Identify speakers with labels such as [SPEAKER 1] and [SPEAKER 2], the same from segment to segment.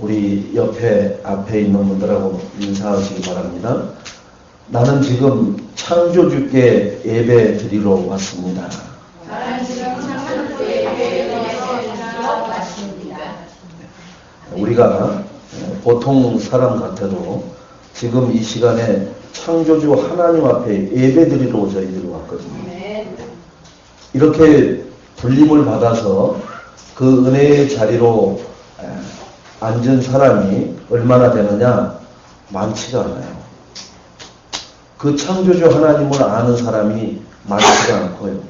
[SPEAKER 1] 우리 앞에 있는 분들하고 인사하시기 바랍니다. 나는 지금 창조주께 예배 드리러 왔습니다.
[SPEAKER 2] 나는 지금 창조주께 예배 드리러 왔습니다.
[SPEAKER 1] 우리가 보통 사람 같아도 지금 이 시간에 창조주 하나님 앞에 예배 드리러 저희들이 왔거든요. 이렇게 불림을 받아서 그 은혜의 자리로 앉은 사람이 얼마나 되느냐? 많지가 않아요. 그 창조주 하나님을 아는 사람이 많지가 않고요.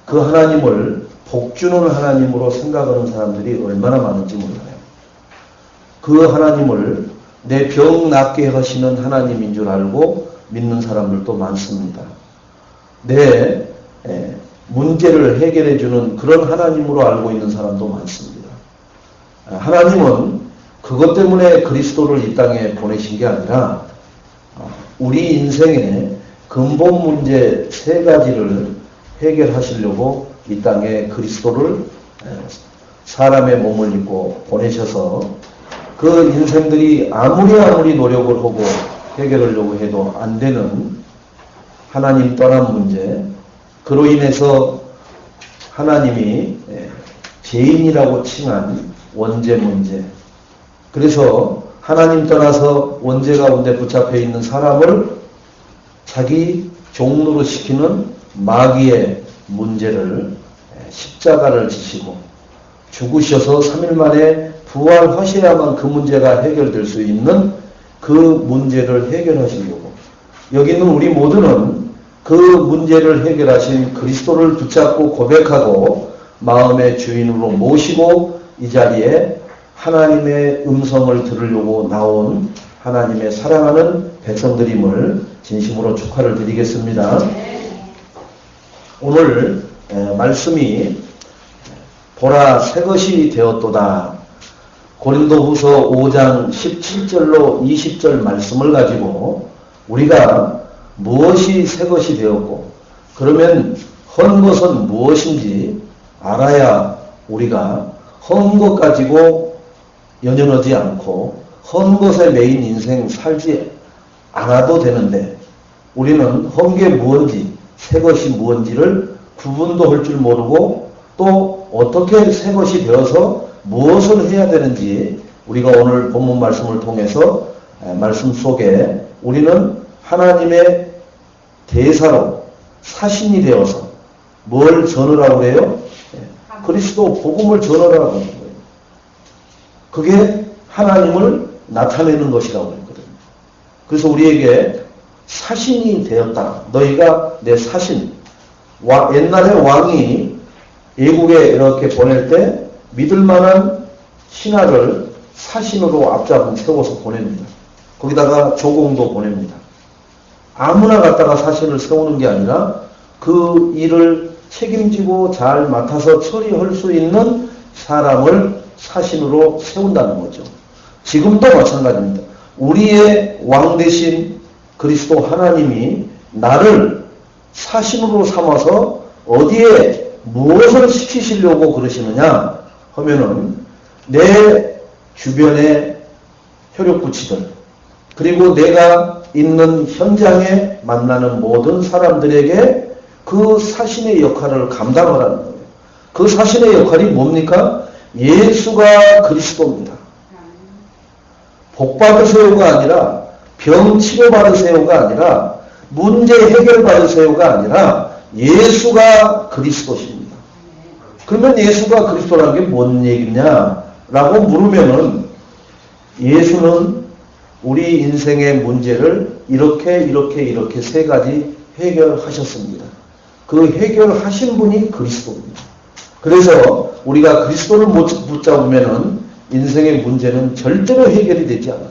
[SPEAKER 1] 그 하나님을 복주는 하나님으로 생각하는 사람들이 얼마나 많은지 몰라요. 그 하나님을 내 병 낫게 하시는 하나님인 줄 알고 믿는 사람들도 많습니다. 내 문제를 해결해 주는 그런 하나님으로 알고 있는 사람도 많습니다. 하나님은 그것 때문에 그리스도를 이 땅에 보내신 게 아니라 우리 인생의 근본 문제 3가지를 해결하시려고 이 땅에 그리스도를 사람의 몸을 입고 보내셔서 그 인생들이 아무리 노력을 하고 해결하려고 해도 안 되는 하나님 떠난 문제, 그로 인해서 하나님이 죄인이라고 칭한 원죄 문제, 그래서 하나님 떠나서 원죄 가운데 붙잡혀 있는 사람을 자기 종로로 시키는 마귀의 문제를 십자가를 지시고 죽으셔서 3일 만에 부활하셔야만 그 문제가 해결될 수 있는 그 문제를 해결하시려고, 여기 있는 우리 모두는 그 문제를 해결하신 그리스도를 붙잡고 고백하고 마음의 주인으로 모시고 이 자리에 하나님의 음성을 들으려고 나온 하나님의 사랑하는 백성들임을 진심으로 축하를 드리겠습니다. 오늘 말씀이 보라 새것이 되었도다. 고린도후서 5장 17절로 20절 말씀을 가지고 우리가 무엇이 새것이 되었고, 그러면 헌 것은 무엇인지 알아야 우리가 헌 것 가지고 연연하지 않고 헌 것에 매인 인생 살지 않아도 되는데, 우리는 헌 게 무엇인지 새 것이 무엇인지를 구분도 할 줄 모르고 또 어떻게 새 것이 되어서 무엇을 해야 되는지 우리가 오늘 본문 말씀을 통해서 말씀 속에 우리는 하나님의 대사로 사신이 되어서 뭘 전하라고 해요? 그리스도 복음을 전하라고 하는 거예요. 그게 하나님을 나타내는 것이라고 했거든요. 그래서 우리에게 사신이 되었다. 너희가 내 사신. 옛날에 왕이 애국에 이렇게 보낼 때 믿을 만한 신하를 사신으로 앞잡은 세워서 보냅니다. 거기다가 조공도 보냅니다. 아무나 갖다가 사신을 세우는 게 아니라 그 일을 책임지고 잘 맡아서 처리할 수 있는 사람을 사신으로 세운다는 거죠. 지금도 마찬가지입니다. 우리의 왕 대신 그리스도 하나님이 나를 사신으로 삼아서 어디에 무엇을 시키시려고 그러시느냐 하면은 내 주변의 혈육구치들, 그리고 내가 있는 현장에 만나는 모든 사람들에게 그 사신의 역할을 감당하라는 거예요. 그 사신의 역할이 뭡니까? 예수가 그리스도입니다. 복 받으세요가 아니라, 병 치료 받으세요가 아니라, 문제 해결 받으세요가 아니라 예수가 그리스도십니다. 그러면 예수가 그리스도라는 게 뭔 얘기냐라고 물으면은, 예수는 우리 인생의 문제를 이렇게 3가지 해결하셨습니다. 그 해결하신 분이 그리스도입니다. 그래서 우리가 그리스도를 못 붙잡으면은 인생의 문제는 절대로 해결이 되지 않아요.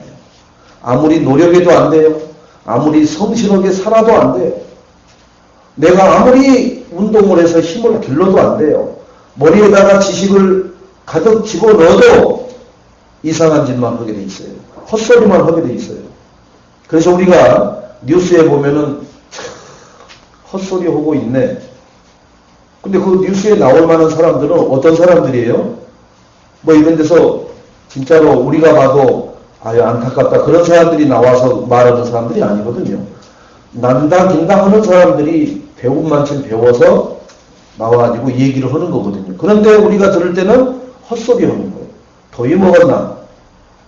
[SPEAKER 1] 아무리 노력해도 안 돼요. 아무리 성실하게 살아도 안 돼요. 내가 아무리 운동을 해서 힘을 길러도 안 돼요. 머리에다가 지식을 가득 집어넣어도 이상한 짓만 하게 돼 있어요. 헛소리만 하게 돼 있어요. 그래서 우리가 뉴스에 보면은 헛소리 하고 있네. 근데 그 뉴스에 나올 만한 사람들은 어떤 사람들이에요? 뭐 이런 데서 진짜로 우리가 봐도 아유 안타깝다 그런 사람들이 나와서 말하는 사람들이 아니거든요. 난다긴다 하는 사람들이 배운 만큼 배워서 나와가지고 얘기를 하는 거거든요. 그런데 우리가 들을 때는 헛소리 하는 거예요. 더위 먹었나?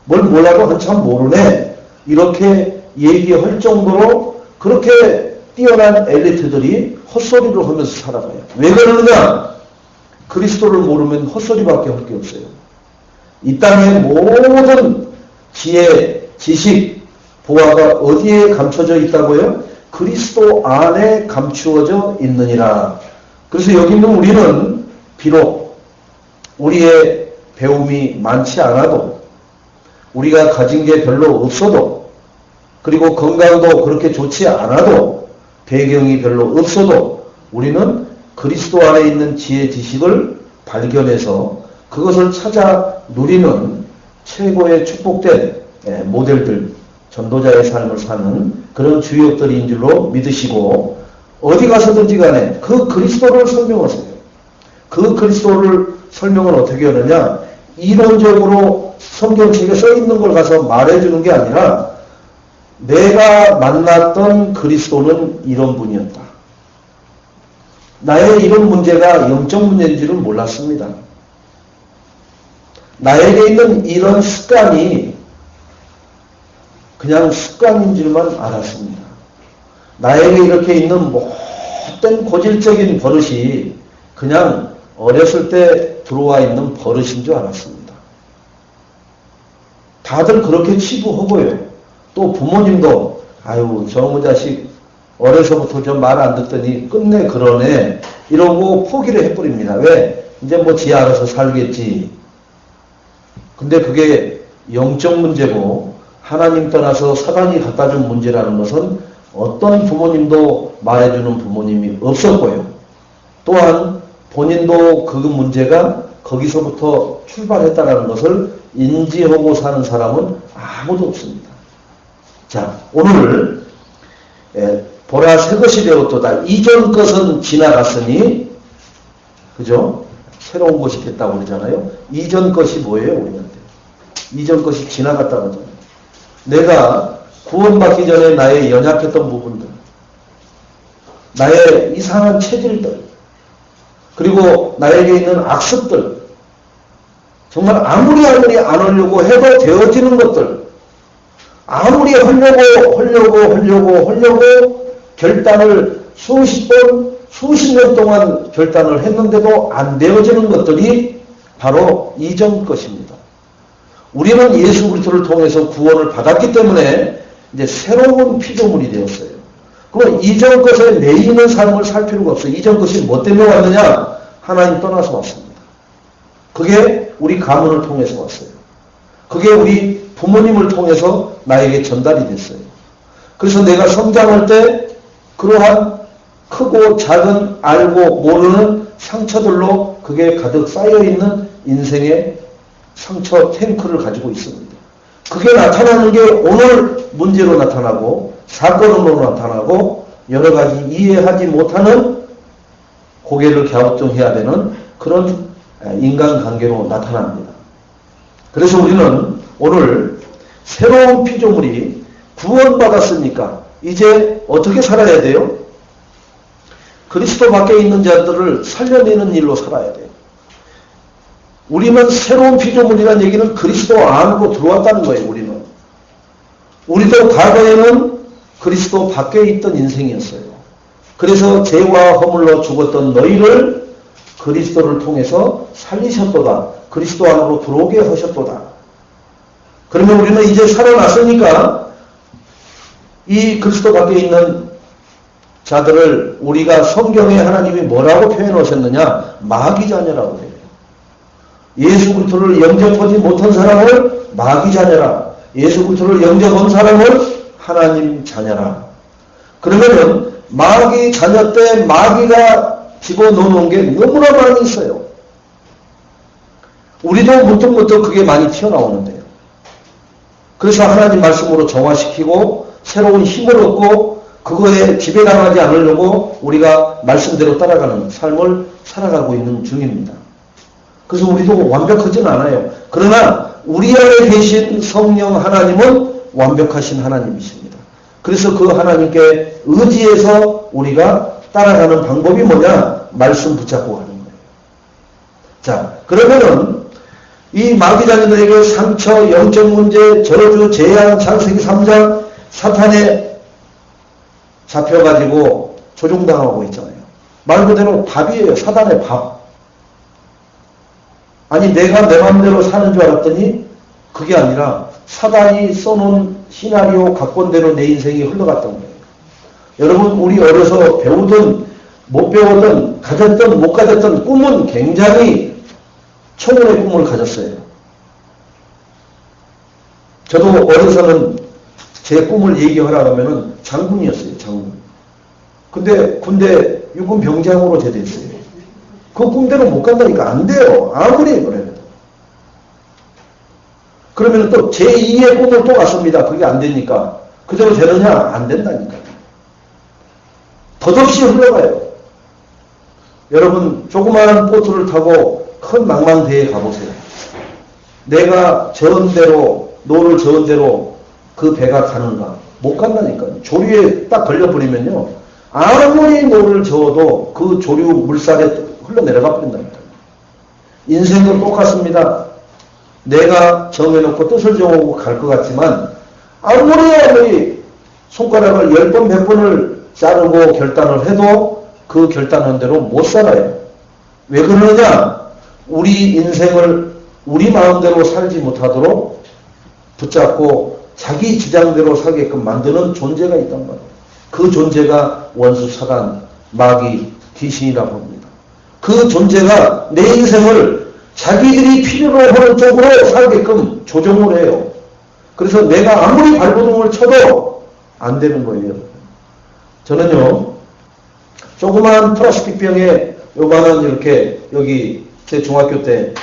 [SPEAKER 1] 뭘 몰라도 한참 모르네. 이렇게 얘기할 정도로 그렇게 뛰어난 엘리트들이 헛소리를 하면서 살아가요. 왜 그러느냐? 그리스도를 모르면 헛소리밖에 할 게 없어요. 이 땅의 모든 지혜, 지식, 보화가 어디에 감춰져 있다고요? 그리스도 안에 감추어져 있느니라. 그래서 여기 있는 우리는 비록 우리의 배움이 많지 않아도 우리가 가진 게 별로 없어도 그리고 건강도 그렇게 좋지 않아도 배경이 별로 없어도 우리는 그리스도 안에 있는 지혜 지식을 발견해서 그것을 찾아 누리는 최고의 축복된 모델들, 전도자의 삶을 사는 그런 주역들인 줄로 믿으시고 어디 가서든지 간에 그 그리스도를 설명하세요. 그 그리스도를 설명을 어떻게 하느냐? 이론적으로 성경책에 써 있는 걸 가서 말해주는 게 아니라 내가 만났던 그리스도는 이런 분이었다. 나의 이런 문제가 영적 문제인 줄은 몰랐습니다. 나에게 있는 이런 습관이 그냥 습관인 줄만 알았습니다. 나에게 이렇게 있는 못된 고질적인 버릇이 그냥 어렸을 때 들어와 있는 버릇인 줄 알았습니다. 다들 그렇게 치부하고요. 또 부모님도 아유 저놈의 자식 어려서부터 좀 말 안 듣더니 끝내 그러네 이러고 포기를 해버립니다. 왜? 이제 뭐 지 알아서 살겠지. 근데 그게 영적 문제고 하나님 떠나서 사단이 갖다 준 문제라는 것은 어떤 부모님도 말해주는 부모님이 없었고요. 또한 본인도 그 문제가 거기서부터 출발했다는 것을 인지하고 사는 사람은 아무도 없습니다. 자, 오늘 보라 새 것이 되었도다. 이전 것은 지나갔으니 그죠? 새로운 것이 됐다고 그러잖아요. 이전 것이 뭐예요? 우리한테. 이전 것이 지나갔다고 하잖아요. 내가 구원받기 전에 나의 연약했던 부분들, 나의 이상한 체질들, 그리고 나에게 있는 악습들, 정말 아무리 안 하려고 해도 되어지는 것들, 아무리 하려고 결단을 수십 번, 수십 년 동안 결단을 했는데도 안 되어지는 것들이 바로 이전 것입니다. 우리는 예수 그리스도를 통해서 구원을 받았기 때문에 이제 새로운 피조물이 되었어요. 그럼 이전 것에 매이는 삶을 살 필요가 없어요. 이전 것이 뭐 때문에 왔느냐? 하나님 떠나서 왔습니다. 그게 우리 가문을 통해서 왔어요. 그게 우리 부모님을 통해서 나에게 전달이 됐어요. 그래서 내가 성장할 때 그러한 크고 작은 알고 모르는 상처들로 그게 가득 쌓여있는 인생의 상처 탱크를 가지고 있습니다. 그게 나타나는 게 오늘 문제로 나타나고 사건으로 나타나고 여러 가지 이해하지 못하는 고개를 갸우뚱해야 되는 그런 인간관계로 나타납니다. 그래서 우리는 오늘 새로운 피조물이 구원받았으니까 이제 어떻게 살아야 돼요? 그리스도 밖에 있는 자들을 살려내는 일로 살아야 돼요. 우리는 새로운 피조물이라는 얘기는 그리스도 안으로 들어왔다는 거예요. 우리도 과거에는 그리스도 밖에 있던 인생이었어요. 그래서 죄와 허물로 죽었던 너희를 그리스도를 통해서 살리셨도다. 그리스도 안으로 들어오게 하셨도다. 그러면 우리는 이제 살아났으니까 이 그리스도 밖에 있는 자들을 우리가 성경에 하나님이 뭐라고 표현하셨느냐? 마귀 자녀라고 해요. 예수 그리스도를 영접하지 못한 사람을 마귀 자녀라. 예수 그리스도를 영접한 사람을 하나님 자녀라. 그러면은 마귀 자녀 때 마귀가 집어넣어놓은 게 너무나 많이 있어요. 우리도 문득문득 그게 많이 튀어나오는데요. 그래서 하나님 말씀으로 정화시키고 새로운 힘을 얻고 그거에 지배당하지 않으려고 우리가 말씀대로 따라가는 삶을 살아가고 있는 중입니다. 그래서 우리도 완벽하진 않아요. 그러나 우리 안에 계신 성령 하나님은 완벽하신 하나님이십니다. 그래서 그 하나님께 의지해서 우리가 따라가는 방법이 뭐냐? 말씀 붙잡고 가는 거예요. 자, 그러면은 이 마귀 자녀들에게 상처, 영적 문제, 저주, 재앙, 창세기 3장 사탄에 잡혀가지고 조종당하고 있잖아요. 말 그대로 밥이에요. 사단의 밥. 아니 내가 내 맘대로 사는 줄 알았더니 그게 아니라 사단이 써놓은 시나리오 각본대로 내 인생이 흘러갔던 거예요. 여러분 우리 어려서 배우든 못 배우든 가졌든 못 가졌든 꿈은 굉장히 청운의 꿈을 가졌어요. 저도 어려서는 제 꿈을 얘기하라 하면은 장군이었어요. 장군. 근데 군대 육군 병장으로 제대했어요. 그 꿈대로 못 간다니까 안 돼요. 아무리 그래도. 그러면 또 제2의 꿈을 또 갔습니다. 그게 안 되니까. 그대로 되느냐? 안 된다니까. 덧없이 흘러가요. 여러분 조그마한 보트를 타고 큰 망망대에 가보세요. 내가 저은 대로 노를 저은 대로 그 배가 가는가? 못 간다니까요. 조류에 딱 걸려버리면요. 아무리 노를 저어도 그 조류 물살에 흘러내려가 버린다니까요. 인생도 똑같습니다. 내가 정해놓고 뜻을 정하고 갈 것 같지만 아무리 손가락을 10번 100번을 자르고 결단을 해도 그 결단한 대로 못 살아요. 왜 그러느냐? 우리 인생을 우리 마음대로 살지 못하도록 붙잡고 자기 주장대로 살게끔 만드는 존재가 있단 말이에요. 그 존재가 원수 사단, 마귀, 귀신이라고 합니다. 그 존재가 내 인생을 자기들이 필요로 하는 쪽으로 살게끔 조종을 해요. 그래서 내가 아무리 발버둥을 쳐도 안 되는 거예요. 저는요, 조그만 플라스틱 병에 요만한 이렇게 여기 제 중학교 때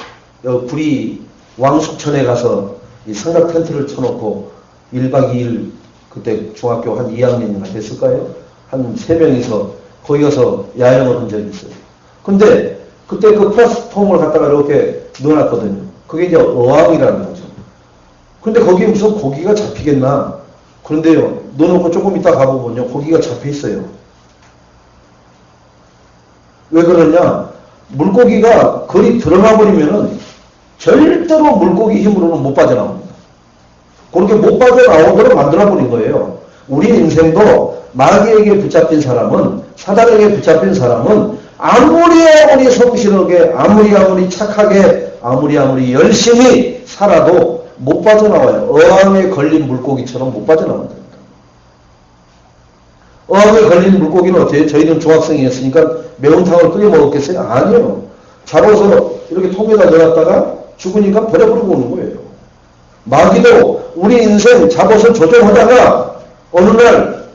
[SPEAKER 1] 구리 왕숙천에 가서 이 삼각 텐트를 쳐놓고 1박 2일 그때 중학교 한 2학년이나 됐을까요? 한 3명이서 거기 가서 야영을 한 적이 있어요. 근데 그때 그 플라스틱 통을 갖다가 이렇게 넣어놨거든요. 그게 이제 어항이라는 거죠. 근데 거기에 무슨 고기가 잡히겠나? 그런데요, 넣어놓고 조금 있다 가보면요, 고기가 잡혀있어요. 왜 그러냐? 물고기가 거리 들어가 버리면은 절대로 물고기 힘으로는 못 빠져나옵니다. 그렇게 못 빠져나오도록 만들어버린 거예요. 우리 인생도 마귀에게 붙잡힌 사람은, 사단에게 붙잡힌 사람은 아무리 성실하게, 아무리 착하게, 아무리 열심히 살아도 못 빠져나와요. 어항에 걸린 물고기처럼 못 빠져나온다. 어항에 걸린 물고기는 어때요? 저희는 중학생이었으니까 매운탕을 끓여 먹었겠어요? 아니요. 잡아서 이렇게 통에다 넣어놨다가 죽으니까 버려버리고 오는 거예요. 마귀도 우리 인생 잡아서 조종하다가 어느 날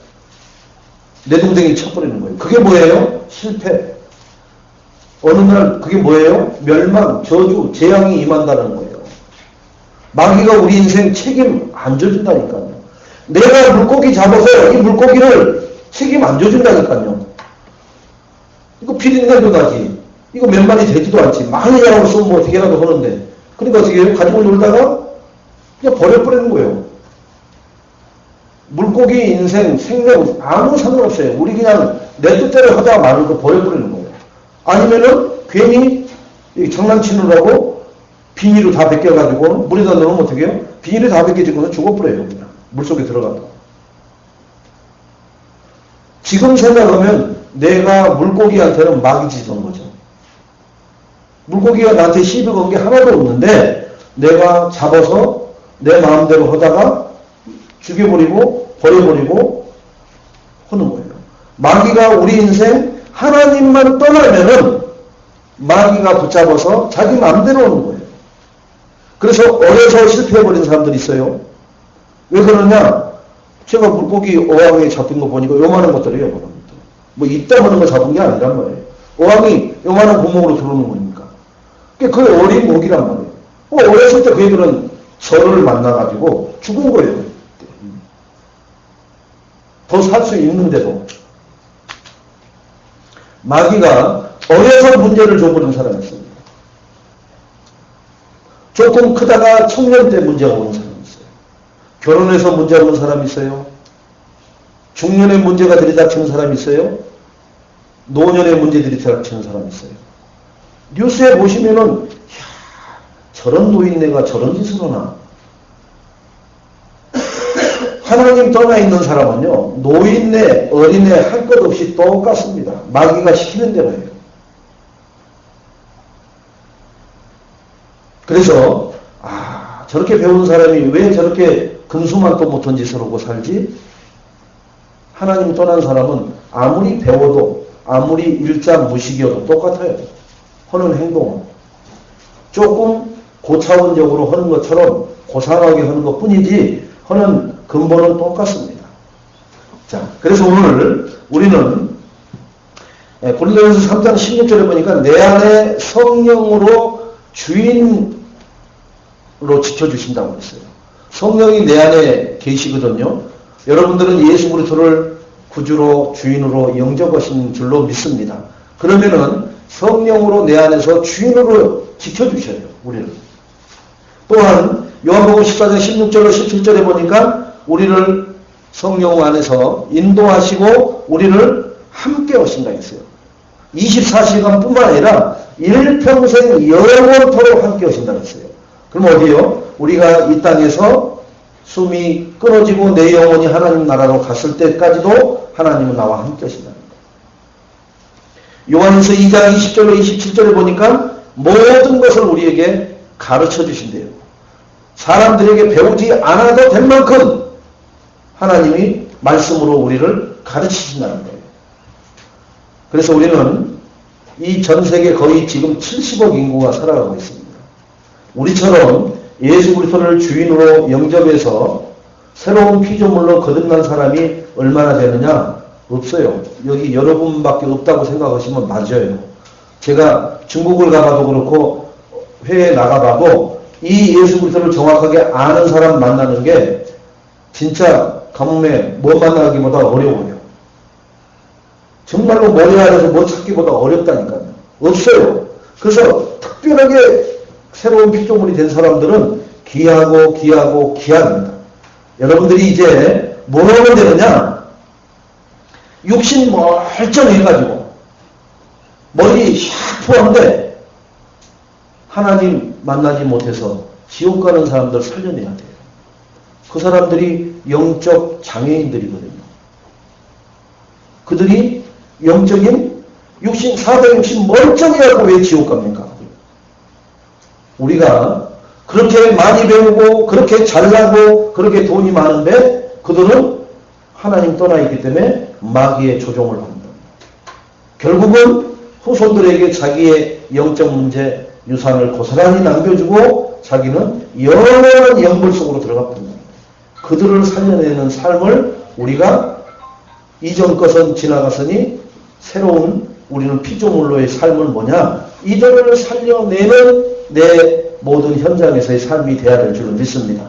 [SPEAKER 1] 내동댕이 쳐버리는 거예요. 그게 뭐예요? 실패. 어느 날 그게 뭐예요? 멸망, 저주, 재앙이 임한다는 거예요. 마귀가 우리 인생 책임 안 져준다니까요. 내가 물고기 잡아서 이 물고기를 책임 안 져준다니까요. 이거 비린내도 나지. 이거 몇 마리 되지도 않지. 많이 자라고 쓰면 뭐 어떻게라도 하는데. 그러니까 어떻게 해요? 가지고 놀다가 그냥 버려버리는 거예요. 물고기 인생, 생명 아무 상관없어요. 우리 그냥 내 뜻대로 하다가 말을 거 버려버리는 거예요. 아니면은 괜히 장난치느라고 비닐을 다 벗겨가지고 물에다 넣으면 어떻게 해요? 비닐이 다 벗겨지고는 죽어버려요. 그냥 물속에 들어가도. 지금 생각하면 내가 물고기한테는 마귀 짓을 한 거죠. 물고기가 나한테 시비 건 게 하나도 없는데 내가 잡아서 내 마음대로 하다가 죽여버리고 버려버리고 하는 거예요. 마귀가 우리 인생 하나님만 떠나면은 마귀가 붙잡아서 자기 마음대로 하는 거예요. 그래서 어려서 실패해버린 사람들이 있어요. 왜 그러냐? 제가 물고기 어항에 잡힌 거 보니까 요만한 것들이에요. 뭐 이따만한 거 잡은 게 아니란 말이에요. 어항이 요만한 구멍으로 들어오는 거니까. 그게 어린 고기란 말이에요. 어렸을 때 그 애들은 저를 만나가지고 죽은 거예요. 더 살 수 있는데도. 마귀가 어려서 문제를 줘버린 사람이 있습니다. 조금 크다가 청년 때 문제가 오는 사람이 있어요. 결혼해서 문제가 오는 사람이 있어요. 중년에 문제가 들이닥치는 사람이 있어요. 노년에 문제 들이닥치는 사람이 있어요. 뉴스에 보시면은 저런 노인네가 저런 짓을 하나. 하나님 떠나 있는 사람은요, 노인네, 어린애 할 것 없이 똑같습니다. 마귀가 시키는 대로 해요. 그래서 저렇게 배운 사람이 왜 저렇게 금수만도 못한 짓을 하고 살지? 하나님 떠난 사람은 아무리 배워도 아무리 일자 무식이어도 똑같아요. 하는 행동은. 조금 고차원적으로 하는 것처럼 고상하게 하는 것 뿐이지 하는 근본은 똑같습니다. 자, 그래서 오늘 우리는 고린도전서 3장 16절에 보니까 내 안에 성령으로 주인으로 지켜주신다고 했어요. 성령이 내 안에 계시거든요. 여러분들은 예수 그리스도를 구주로 주인으로 영접하신 줄로 믿습니다. 그러면은 성령으로 내 안에서 주인으로 지켜주셔요. 우리를. 또한 요한복음 14장 16절로 17절에 보니까 우리를 성령 안에서 인도하시고 우리를 함께 하신다 했어요. 24시간 뿐만 아니라 일평생 영원토록 함께 하신다 했어요. 그럼 어디요? 우리가 이 땅에서 숨이 끊어지고 내 영혼이 하나님 나라로 갔을 때까지도 하나님은 나와 함께 하신다는 거예요. 요한일서 2장 20절로 27절에 보니까 모든 것을 우리에게 가르쳐 주신대요. 사람들에게 배우지 않아도 될 만큼 하나님이 말씀으로 우리를 가르치신다는 거예요. 그래서 우리는 이 전 세계 거의 지금 70억 인구가 살아가고 있습니다. 우리처럼 예수 그리스도를 주인으로 영접해서 새로운 피조물로 거듭난 사람이 얼마나 되느냐? 없어요. 여기 여러분밖에 없다고 생각하시면 맞아요. 제가 중국을 가봐도 그렇고 해외에 나가봐도 이 예수 그리스도를 정확하게 아는 사람 만나는 게 진짜 가뭄에 뭐 만나기보다 어려워요. 정말로 머리 아래서 뭐 찾기보다 어렵다니까요. 없어요. 그래서 특별하게 새로운 피조물이 된 사람들은 귀합니다. 여러분들이 이제 뭘 하면 되느냐? 육신 멀쩡해가지고 머리 샤프한데 하나님 만나지 못해서 지옥 가는 사람들 살려내야 돼요. 그 사람들이 영적 장애인들이거든요. 그들이 영적인 육신, 사대 육신 멀쩡해갖고 왜 지옥 갑니까? 우리가 그렇게 많이 배우고 그렇게 잘나고 그렇게 돈이 많은데 그들은 하나님 떠나 있기 때문에 마귀의 조종을 받는다. 결국은 후손들에게 자기의 영적 문제, 유산을 고스란히 남겨주고 자기는 영원한 영벌 속으로 들어갑니다. 그들을 살려내는 삶을 우리가 이전 것은 지나갔으니 새로운 우리는 피조물로의 삶은 뭐냐? 이들을 살려내는 내 모든 현장에서의 삶이 되어야 될 줄로 믿습니다.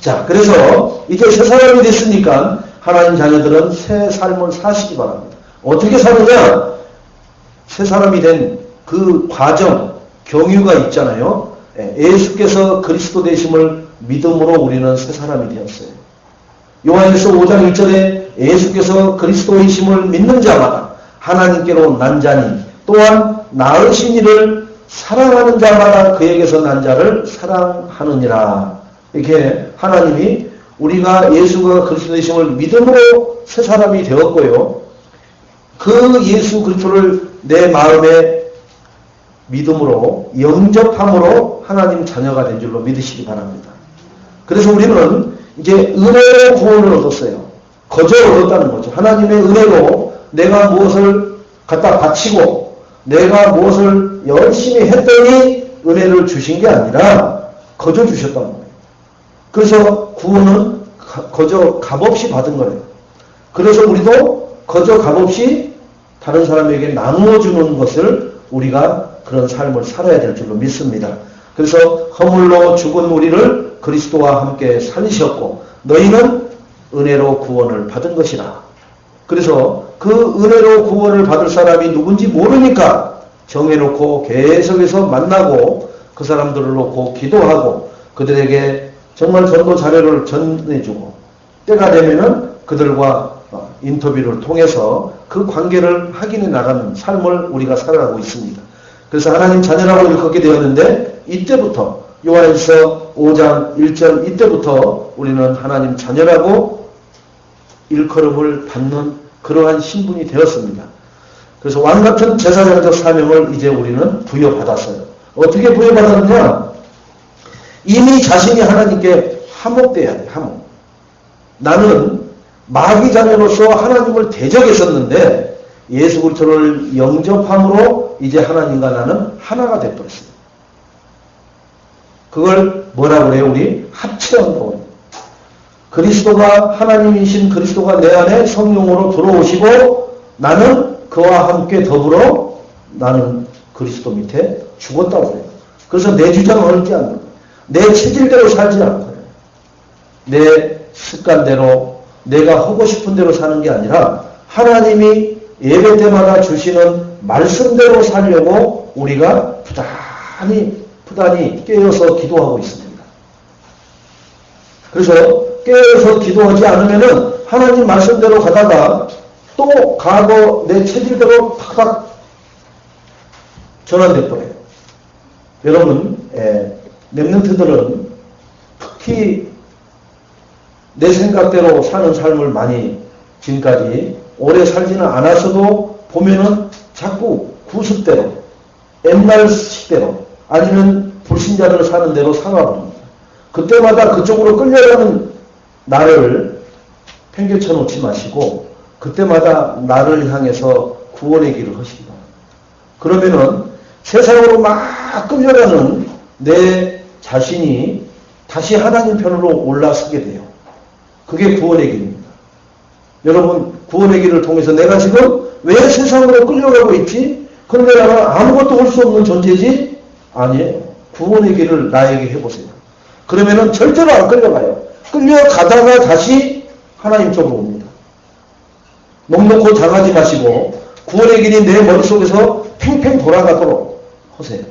[SPEAKER 1] 자, 그래서 이제 새 사람이 됐으니까 하나님 자녀들은 새 삶을 사시기 바랍니다. 어떻게 사느냐? 새 사람이 된 그 과정, 경유가 있잖아요. 예수께서 그리스도 되심을 믿음으로 우리는 새 사람이 되었어요. 요한일서 5장 1절에 예수께서 그리스도이심을 믿는 자마다 하나님께로 난 자니 또한 나으신 이를 사랑하는 자마다 그에게서 난 자를 사랑하느니라. 이렇게 하나님이 우리가 예수가 그리스도이심을 믿음으로 새 사람이 되었고요. 그 예수 그리스도를 내 마음에 믿음으로 영접함으로 하나님 자녀가 된 줄로 믿으시기 바랍니다. 그래서 우리는 이제 은혜로 구원을 얻었어요. 거저 얻었다는 거죠. 하나님의 은혜로 내가 무엇을 갖다 바치고 내가 무엇을 열심히 했더니 은혜를 주신 게 아니라 거저 주셨다는 거예요. 그래서 구원은 거저 값없이 받은 거예요. 그래서 우리도 거저 값없이 다른 사람에게 나누어주는 것을 우리가 그런 삶을 살아야 될 줄로 믿습니다. 그래서 허물로 죽은 우리를 그리스도와 함께 살리셨고 너희는 은혜로 구원을 받은 것이라. 그래서 그 은혜로 구원을 받을 사람이 누군지 모르니까 정해놓고 계속해서 만나고 그 사람들을 놓고 기도하고 그들에게 정말 전도 자료를 전해주고 때가 되면은 그들과 인터뷰를 통해서 그 관계를 확인해 나가는 삶을 우리가 살아가고 있습니다. 그래서 하나님 자녀라고 일컫게 되었는데 이때부터 요한일서 5장 1절 이때부터 우리는 하나님 자녀라고 일컬음을 받는 그러한 신분이 되었습니다. 그래서 왕같은 제사장적 사명을 이제 우리는 부여받았어요. 어떻게 부여받았느냐? 이미 자신이 하나님께 화목돼야 돼. 화목. 나는 마귀 자녀로서 하나님을 대적했었는데 예수 그리스도를 영접함으로 이제 하나님과 나는 하나가 되어버렸어요. 그걸 뭐라고 그래요? 우리 합체한다고. 그리스도가 하나님이신 그리스도가 내 안에 성령으로 들어오시고 나는 그와 함께 더불어 나는 그리스도 밑에 죽었다고 해요. 그래서 내 주장을 얹지 않는 거예요. 내 체질대로 살지 않고요. 내 습관대로 내가 하고 싶은 대로 사는 게 아니라 하나님이 예배 때마다 주시는 말씀대로 살려고 우리가 부단히 깨어서 기도하고 있습니다. 그래서 깨어서 기도하지 않으면은 하나님 말씀대로 가다가 또 과거 내 체질대로 팍팍 전환돼 버려요. 여러분, 렘넌트들은 특히 내 생각대로 사는 삶을 많이 지금까지 오래 살지는 않았어도 보면은 자꾸 구습대로, 옛날식대로 아니면 불신자들 사는 대로 살아갑니다. 그때마다 그쪽으로 끌려가는 나를 팽개쳐 놓지 마시고 그때마다 나를 향해서 구원의 길을 하시기 바랍니다. 그러면은 세상으로 막 끌려가는 내 자신이 다시 하나님 편으로 올라서게 돼요. 그게 구원의 길입니다. 여러분, 구원의 길을 통해서 내가 지금 왜 세상으로 끌려가고 있지? 그런데 나는 아무것도 할 수 없는 존재지? 아니에요. 구원의 길을 나에게 해보세요. 그러면은 절대로 안 끌려가요. 끌려가다가 다시 하나님 쪽으로 옵니다. 넉넉고 당하지 마시고 구원의 길이 내 머릿속에서 팽팽 돌아가도록 하세요.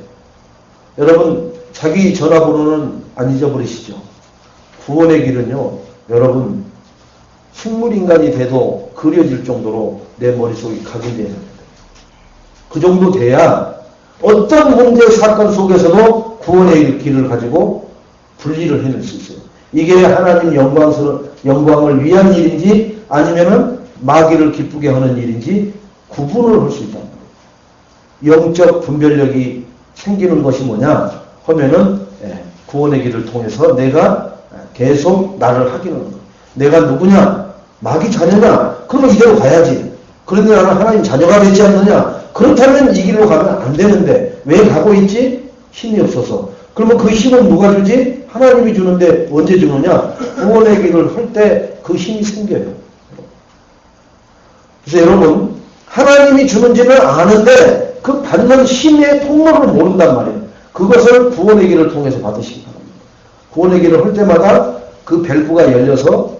[SPEAKER 1] 여러분, 자기 전화번호는 안 잊어버리시죠? 구원의 길은요, 여러분, 식물인간이 돼도 그려질 정도로 내 머릿속이 각인되어야 합니다. 그 정도 돼야 어떤 문제 사건 속에서도 구원의 길을 가지고 분리를 해낼 수 있어요. 이게 하나님 영광을 위한 일인지 아니면은 마귀를 기쁘게 하는 일인지 구분을 할 수 있다. 영적 분별력이 생기는 것이 뭐냐 하면은 구원의 길을 통해서 내가 계속 나를 확인하는 거예요. 내가 누구냐? 마귀 자녀냐? 그러면 이대로 가야지. 그런데 나는 하나님 자녀가 되지 않느냐? 그렇다면 이 길로 가면 안 되는데 왜 가고 있지? 힘이 없어서. 그러면 그 힘은 누가 주지? 하나님이 주는데 언제 주느냐? 구원의 길을 할 때 그 힘이 생겨요. 그래서 여러분, 하나님이 주는지는 아는데 그 받는 힘의 통로를 모른단 말이에요. 그것을 구원의 길을 통해서 받으시기 바랍니다. 구원의 길을 할 때마다 그 밸브가 열려서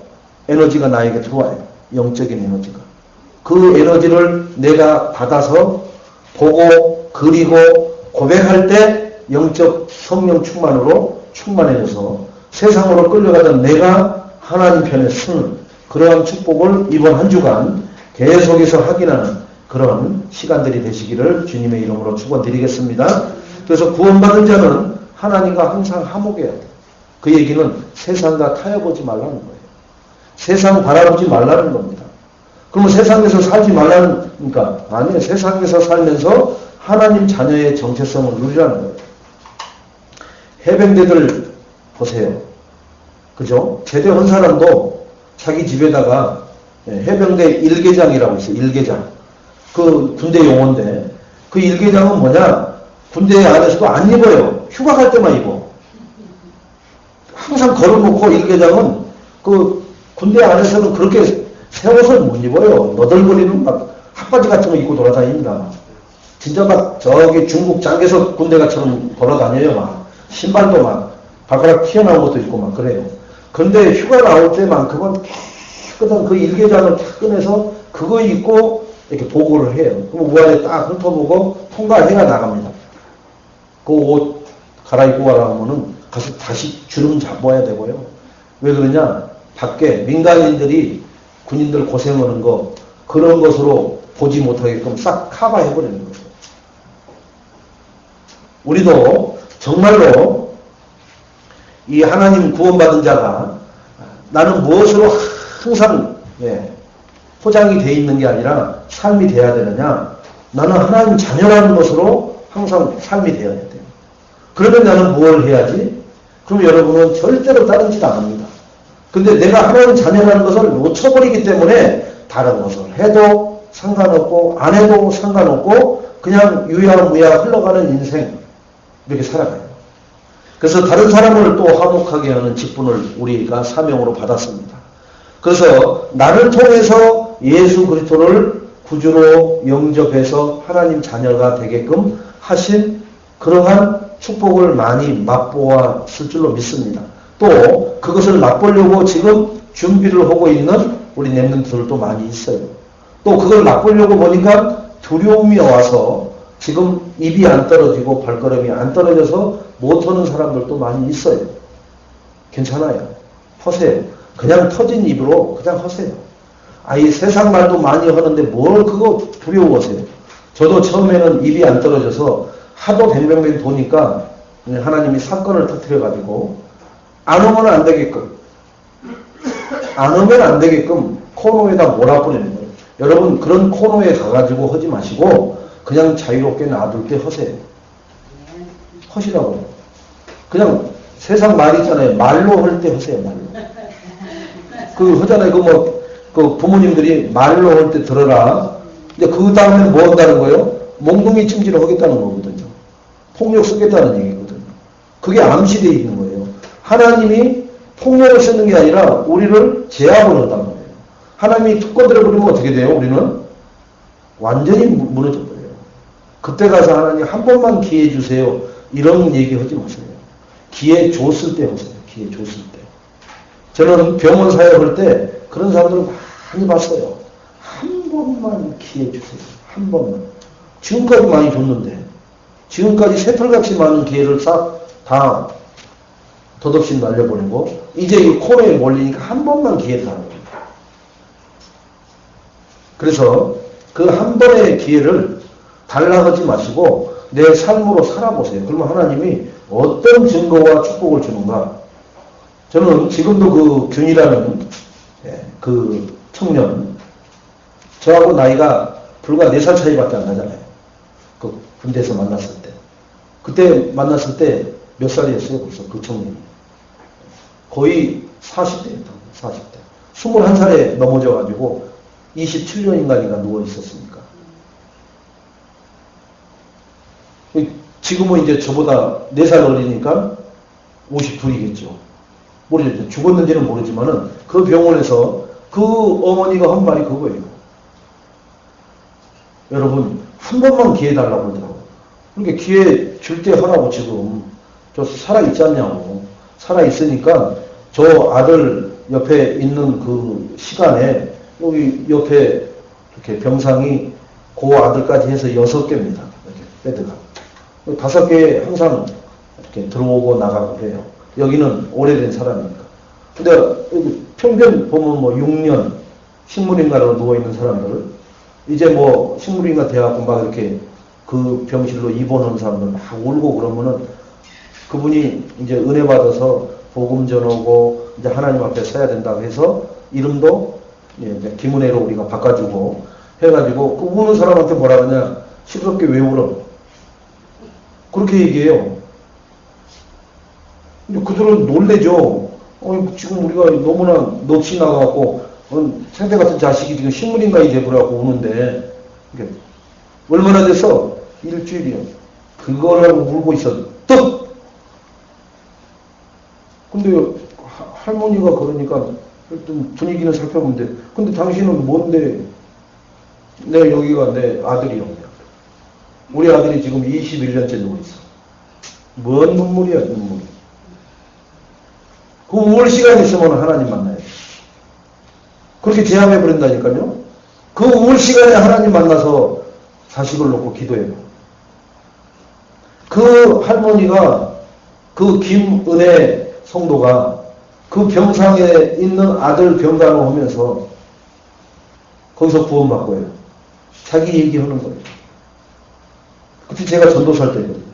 [SPEAKER 1] 에너지가 나에게 들어와요. 영적인 에너지가. 그 에너지를 내가 받아서 보고 그리고 고백할 때 영적 성령 충만으로 충만해져서 세상으로 끌려가던 내가 하나님 편에 서는 그러한 축복을 이번 한 주간 계속해서 확인하는 그런 시간들이 되시기를 주님의 이름으로 축원드리겠습니다. 그래서 구원받은 자는 하나님과 항상 화목해야 돼요. 그 얘기는 세상과 타협하지 말라는 거예요. 세상 바라보지 말라는 겁니다. 그러면 세상에서 살지 말라는, 그러니까, 아니에요. 세상에서 살면서 하나님 자녀의 정체성을 누리라는 거예요. 해병대들 보세요. 그죠? 제대한 사람도 자기 집에다가 해병대 일개장이라고 있어요. 일개장. 그 군대 용어인데, 그 일개장은 뭐냐? 군대 안에서도 안 입어요. 휴가 갈 때만 입어. 항상 걸어놓고 일개장은 그 군대 안에서는 그렇게 새 옷을 못 입어요. 너덜거리는 막 핫바지 같은 거 입고 돌아다닙니다. 진짜 막 저기 중국 장개석 군대가처럼 돌아다녀요. 막 신발도 막 발가락 튀어나온 것도 있고 막 그래요. 그런데 휴가 나올 때만큼은 깨끗한 그 일개장을 탁 꺼내서 그거 입고 이렇게 보고를 해요. 그럼 우아에 딱 훑어보고 통과해야 나갑니다. 그 옷, 갈아입고 와라 하면은 가서 다시 주름 잡아야 되고요. 왜 그러냐? 밖에 민간인들이 군인들 고생하는 거 그런 것으로 보지 못하게끔 싹 커버해버리는 거죠. 우리도 정말로 이 하나님 구원받은 자가 나는 무엇으로 항상 포장이 되어 있는 게 아니라 삶이 돼야 되느냐? 나는 하나님 자녀라는 것으로 항상 삶이 되어야 돼요. 그러면 나는 뭘 해야지? 그럼 여러분은 절대로 다른 짓 안 합니다. 근데 내가 하나님 자녀라는 것을 놓쳐버리기 때문에 다른 것을 해도 상관없고 안 해도 상관없고 그냥 유야무야 흘러가는 인생 이렇게 살아가요. 그래서 다른 사람을 또 화목하게 하는 직분을 우리가 사명으로 받았습니다. 그래서 나를 통해서 예수 그리스도를 구주로 영접해서 하나님 자녀가 되게끔 하신 그러한 축복을 많이 맛보았을 줄로 믿습니다. 또 그것을 맛보려고 지금 준비를 하고 있는 우리 렘넌트들도 많이 있어요. 또 그걸 맛보려고 보니까 두려움이 와서 지금 입이 안 떨어지고 발걸음이 안 떨어져서 못하는 사람들도 많이 있어요. 괜찮아요. 하세요. 그냥 터진 입으로 그냥 하세요. 이 세상 말도 많이 하는데 뭘 그거 두려워하세요. 저도 처음에는 입이 안 떨어져서 하도 뱅뱅뱅 도니까 하나님이 사건을 터뜨려가지고 안 오면 안 되게끔 코너에다 몰아버리는 거예요. 여러분 그런 코너에 가가지고 하지 마시고 그냥 자유롭게 놔둘 때 하세요. 하시라고요. 그냥 세상 말 있잖아요. 말로 할 때 하세요. 말로. 그 하잖아요. 그 부모님들이 말로 할 때 들어라. 근데 그 다음에 뭐 한다는 거예요? 몽둥이 찜질을 하겠다는 거거든요. 폭력 쓰겠다는 얘기거든요. 그게 암시되어 있는 거예요. 하나님이 폭력을 쓰는 게 아니라 우리를 제압을 한다는 거예요. 하나님이 툭 건드려버리면 어떻게 돼요? 우리는 완전히 무너져버려요. 그때 가서 하나님 한 번만 기회 주세요. 이런 얘기 하지 마세요. 기회 줬을 때 하세요. 기회 줬을 때. 저는 병원 사역할 때 그런 사람들을 많이 봤어요. 한 번만 기회 주세요. 한 번만. 지금까지 많이 줬는데 지금까지 새털같이 많은 기회를 싹 다 덧없이 날려버리고 이제 이 코너에 몰리니까 한 번만 기회를 달라고 합니다. 그래서 그 한 번의 기회를 달라 하지 마시고 내 삶으로 살아보세요. 그러면 하나님이 어떤 증거와 축복을 주는가. 저는 지금도 그 균이라는 그 청년 저하고 나이가 불과 4살 차이밖에 안 나잖아요. 그 군대에서 만났을 때. 그때 만났을 때 몇 살이었어요? 벌써 그 청년이. 거의 40대였다. 40대. 21살에 넘어져가지고 27년인가니까 누워 있었으니까. 지금은 이제 저보다 4살 어리니까 52이겠죠. 모르겠죠. 죽었는지는 모르지만은 그 병원에서 그 어머니가 한 말이 그거예요. 여러분, 한 번만 기회 달라고 그러더라고요. 그러니까 기회 줄 때 하라고 지금. 저 살아있지 않냐고. 살아있으니까 저 아들 옆에 있는 그 시간에 여기 옆에 이렇게 병상이 그 아들까지 해서 6개입니다. 이렇게 베드가. 5개 항상 이렇게 들어오고 나가고 그래요. 여기는 오래된 사람이니까. 근데 여기 평균 보면 뭐 6년 식물인가로 누워있는 사람들, 이제 뭐 식물인가 돼갖고 막 이렇게 그 병실로 입원하는 사람들 막 울고 그러면은 그분이 이제 은혜 받아서 복음 전하고 이제 하나님 앞에 서야 된다고 해서 이름도 이제 김은혜로 우리가 바꿔주고 해가지고 그 우는 사람한테 뭐라 그러냐, 시끄럽게 왜 울어? 그렇게 얘기해요. 근데 그들은 놀래죠. 지금 우리가 너무나 넋이 나가갖고 생태 같은 자식이 지금 식물인간이 돼버려갖고 우는데 얼마나 돼서 일주일이요. 그거를 울고 있어. 뚝! 근데 할머니가 그러니까 일단 분위기는 살펴보는데, 근데 당신은 뭔데? 내 여기가 내 아들이요. 우리 아들이 지금 21년째 누워있어. 뭔 눈물이야, 눈물이. 그 울 시간 있으면 하나님 만나야 돼. 그렇게 제압해버린다니까요. 그 울 시간에 하나님 만나서 자식을 놓고 기도해봐. 그 할머니가 그 김은혜 성도가 그 병상에 있는 아들 병간호 하면서 거기서 구원받고요. 자기 얘기하는 거예요. 그때 제가 전도사일 때거든요.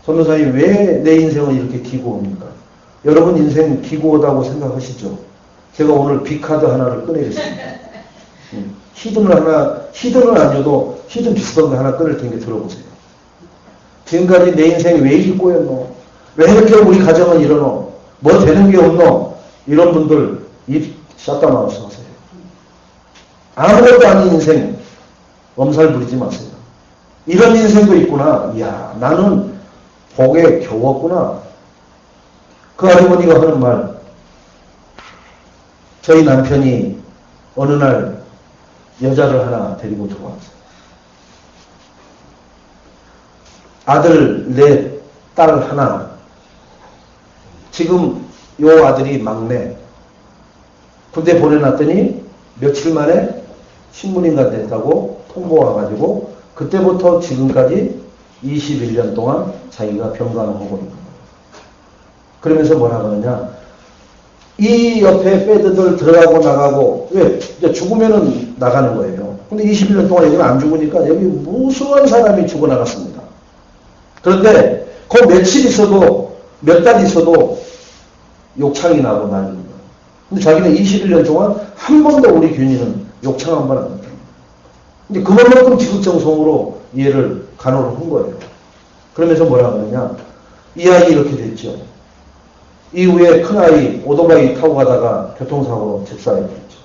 [SPEAKER 1] 전도사님 왜 내 인생은 이렇게 기고합니까? 여러분 인생 기고하다고 생각하시죠? 제가 오늘 B카드 하나를 꺼내겠습니다. 히든은 아니어도 히든 주스던가 하나 꺼낼 테니까 들어보세요. 지금까지 내 인생이 왜 이렇게 꼬였노? 왜 이렇게 우리 가정은 이러노? 뭐 되는 게 없노? 이런 분들 입 샷다 마우스 하세요. 아무것도 아닌 인생 엄살 부리지 마세요. 이런 인생도 있구나. 이야, 나는 복에 겨웠구나. 그 아주머니가 하는 말, 저희 남편이 어느 날 여자를 하나 데리고 들어왔어요. 아들 넷, 딸 하나. 지금 요 아들이 막내. 군대 보내놨더니 며칠 만에 신문인가 됐다고 통보 와가지고 그때부터 지금까지 21년 동안 자기가 병간호하고 있는 거예요. 그러면서 뭐라 그러냐. 이 옆에 패드들 들어가고 나가고, 왜? 이제 죽으면은 나가는 거예요. 근데 21년 동안 여기는 안 죽으니까 여기 무수한 사람이 죽어나갔습니다. 그런데 그 며칠 있어도, 몇 달 있어도 욕창이 나고 난리는 거예요. 근데 자기는 21년 동안 한 번도 우리 균이는 욕창 한 번 안 했다. 근데 그만큼 지극정성으로 얘를 간호를 한 거예요. 그러면서 뭐라 그러냐. 이 아이 이렇게 됐죠. 이후에 큰아이 오토바이 타고 가다가 교통사고로 직사해 버렸죠.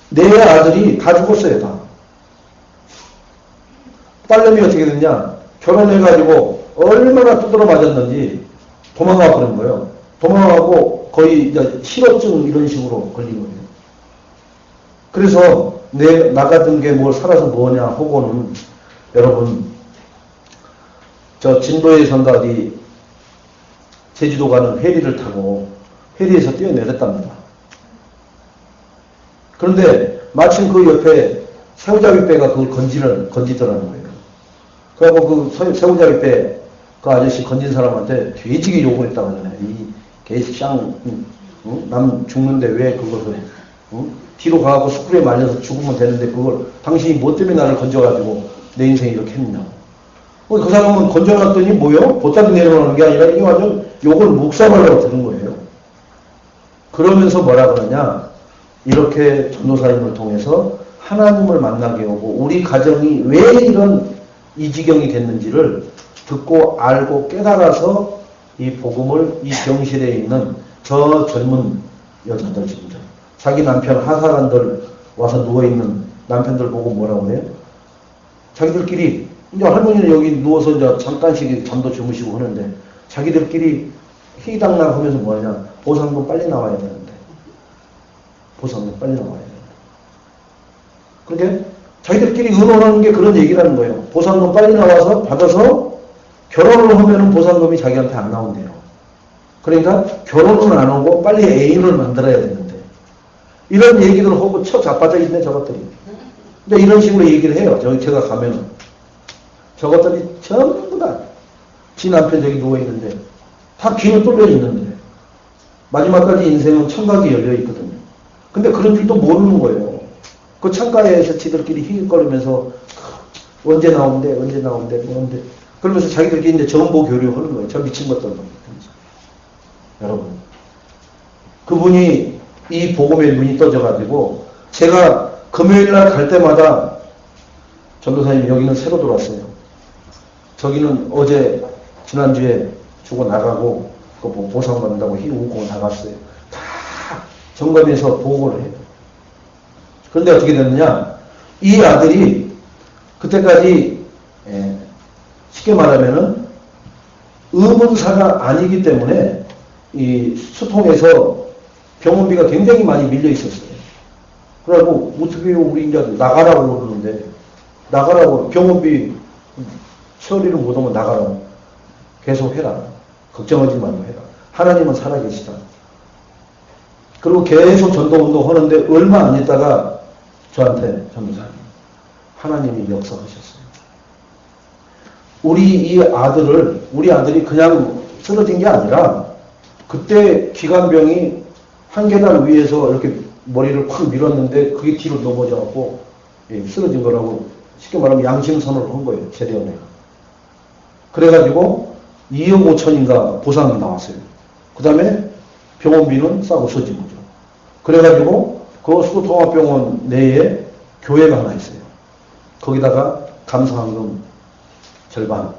[SPEAKER 1] 네 아들이 다 죽었어요. 다. 딸내미 어떻게 됐냐. 결혼해가지고 얼마나 두드러 맞았는지 도망가 버린 거예요. 도망가고 거의 이제 실업증 이런 식으로 걸린 거예요. 그래서 나 같은 게 뭘 살아서 뭐냐 하고는 여러분 저 진도에 산다 어디 제주도 가는 해리를 타고 해리에서 뛰어내렸답니다. 그런데 마침 그 옆에 새우잡이배가 그걸 건지더라는 거예요. 그래갖고 그 새우잡이배 그 아저씨 건진 사람한테 돼지게 욕을 했다고 하잖아요. 이 개쌍, 응? 남 죽는데 왜 그것을, 응? 뒤로 가갖고 숯불에 말려서 죽으면 되는데 그걸 당신이 뭐 때문에 나를 건져가지고 내 인생이 이렇게 했느냐고. 그 사람은 건져놨더니 뭐요? 보따리 내려오는 게 아니라 이게 완전 욕을 묵사발로 들은 거예요. 그러면서 뭐라 그러냐. 이렇게 전도사님을 통해서 하나님을 만나게 오고 우리 가정이 왜 이런 이 지경이 됐는지를 듣고 알고 깨달아서 이 복음을 이 병실에 있는 저 젊은 여자들 지금들 자기 남편 하사관들 와서 누워있는 남편들 보고 뭐라고 해요? 자기들끼리 이제 할머니는 여기 누워서 이제 잠깐씩 잠도 주무시고 하는데 자기들끼리 희당락 하면서 뭐하냐. 보상금 빨리 나와야 되는데. 보상금 빨리 나와야 되는데. 그렇게 자기들끼리 의논하는 게 그런 얘기라는 거예요. 보상금 빨리 나와서 받아서 결혼을 하면은 보상금이 자기한테 안 나온대요. 그러니까 결혼은 안 하고 빨리 애인을 만들어야 되는데. 이런 얘기들 하고 쳐 자빠져 있네, 저것들이. 근데 이런 식으로 얘기를 해요. 제가 가면은. 저것들이 전부 다 지 남편 저기 누워있는데 다 귀는 뚫려 있는데 마지막까지 인생은 청각이 열려 있거든요. 근데 그런 줄도 모르는 거예요. 그 창가에서 지들끼리 휘익거리면서 언제 나온대 뭐는데 그러면서 자기들끼리 이제 정보 교류하는 거예요. 저 미친 것들. 여러분 그분이 이 복음에 눈이 떠져가지고 제가 금요일날 갈 때마다 전도사님 여기는 새로 들어왔어요. 저기는 어제 지난주에 주고 나가고 그거 보상받는다고 웃고 나갔어요. 다 점검해서 보고를 해요. 그런데 어떻게 됐느냐. 이 아들이 그때까지 쉽게 말하면은 의문사가 아니기 때문에 이 수통에서 병원비가 굉장히 많이 밀려 있었어요. 그래갖고 어떻게 우리 이제 나가라고 그러는데 나가라고 병원비 처리를 못하면 나가라고 계속 해라. 걱정하지 말고 해라. 하나님은 살아계시다. 그리고 계속 전도운동 하는데 얼마 안 있다가 저한테 전도사님 하나님이 역사하셨어요. 우리 아들이 그냥 쓰러진 게 아니라 그때 기관병이 한 계단 위에서 이렇게 머리를 확 밀었는데 그게 뒤로 넘어져갖고 쓰러진 거라고 쉽게 말하면 양심선언을 한 거예요. 제대원회가. 그래가지고 2억 5천인가 보상이 나왔어요. 그 다음에 병원비는 싸고 써진 거죠. 그래가지고 그 수도통합병원 내에 교회가 하나 있어요. 거기다가 감사헌금 절반,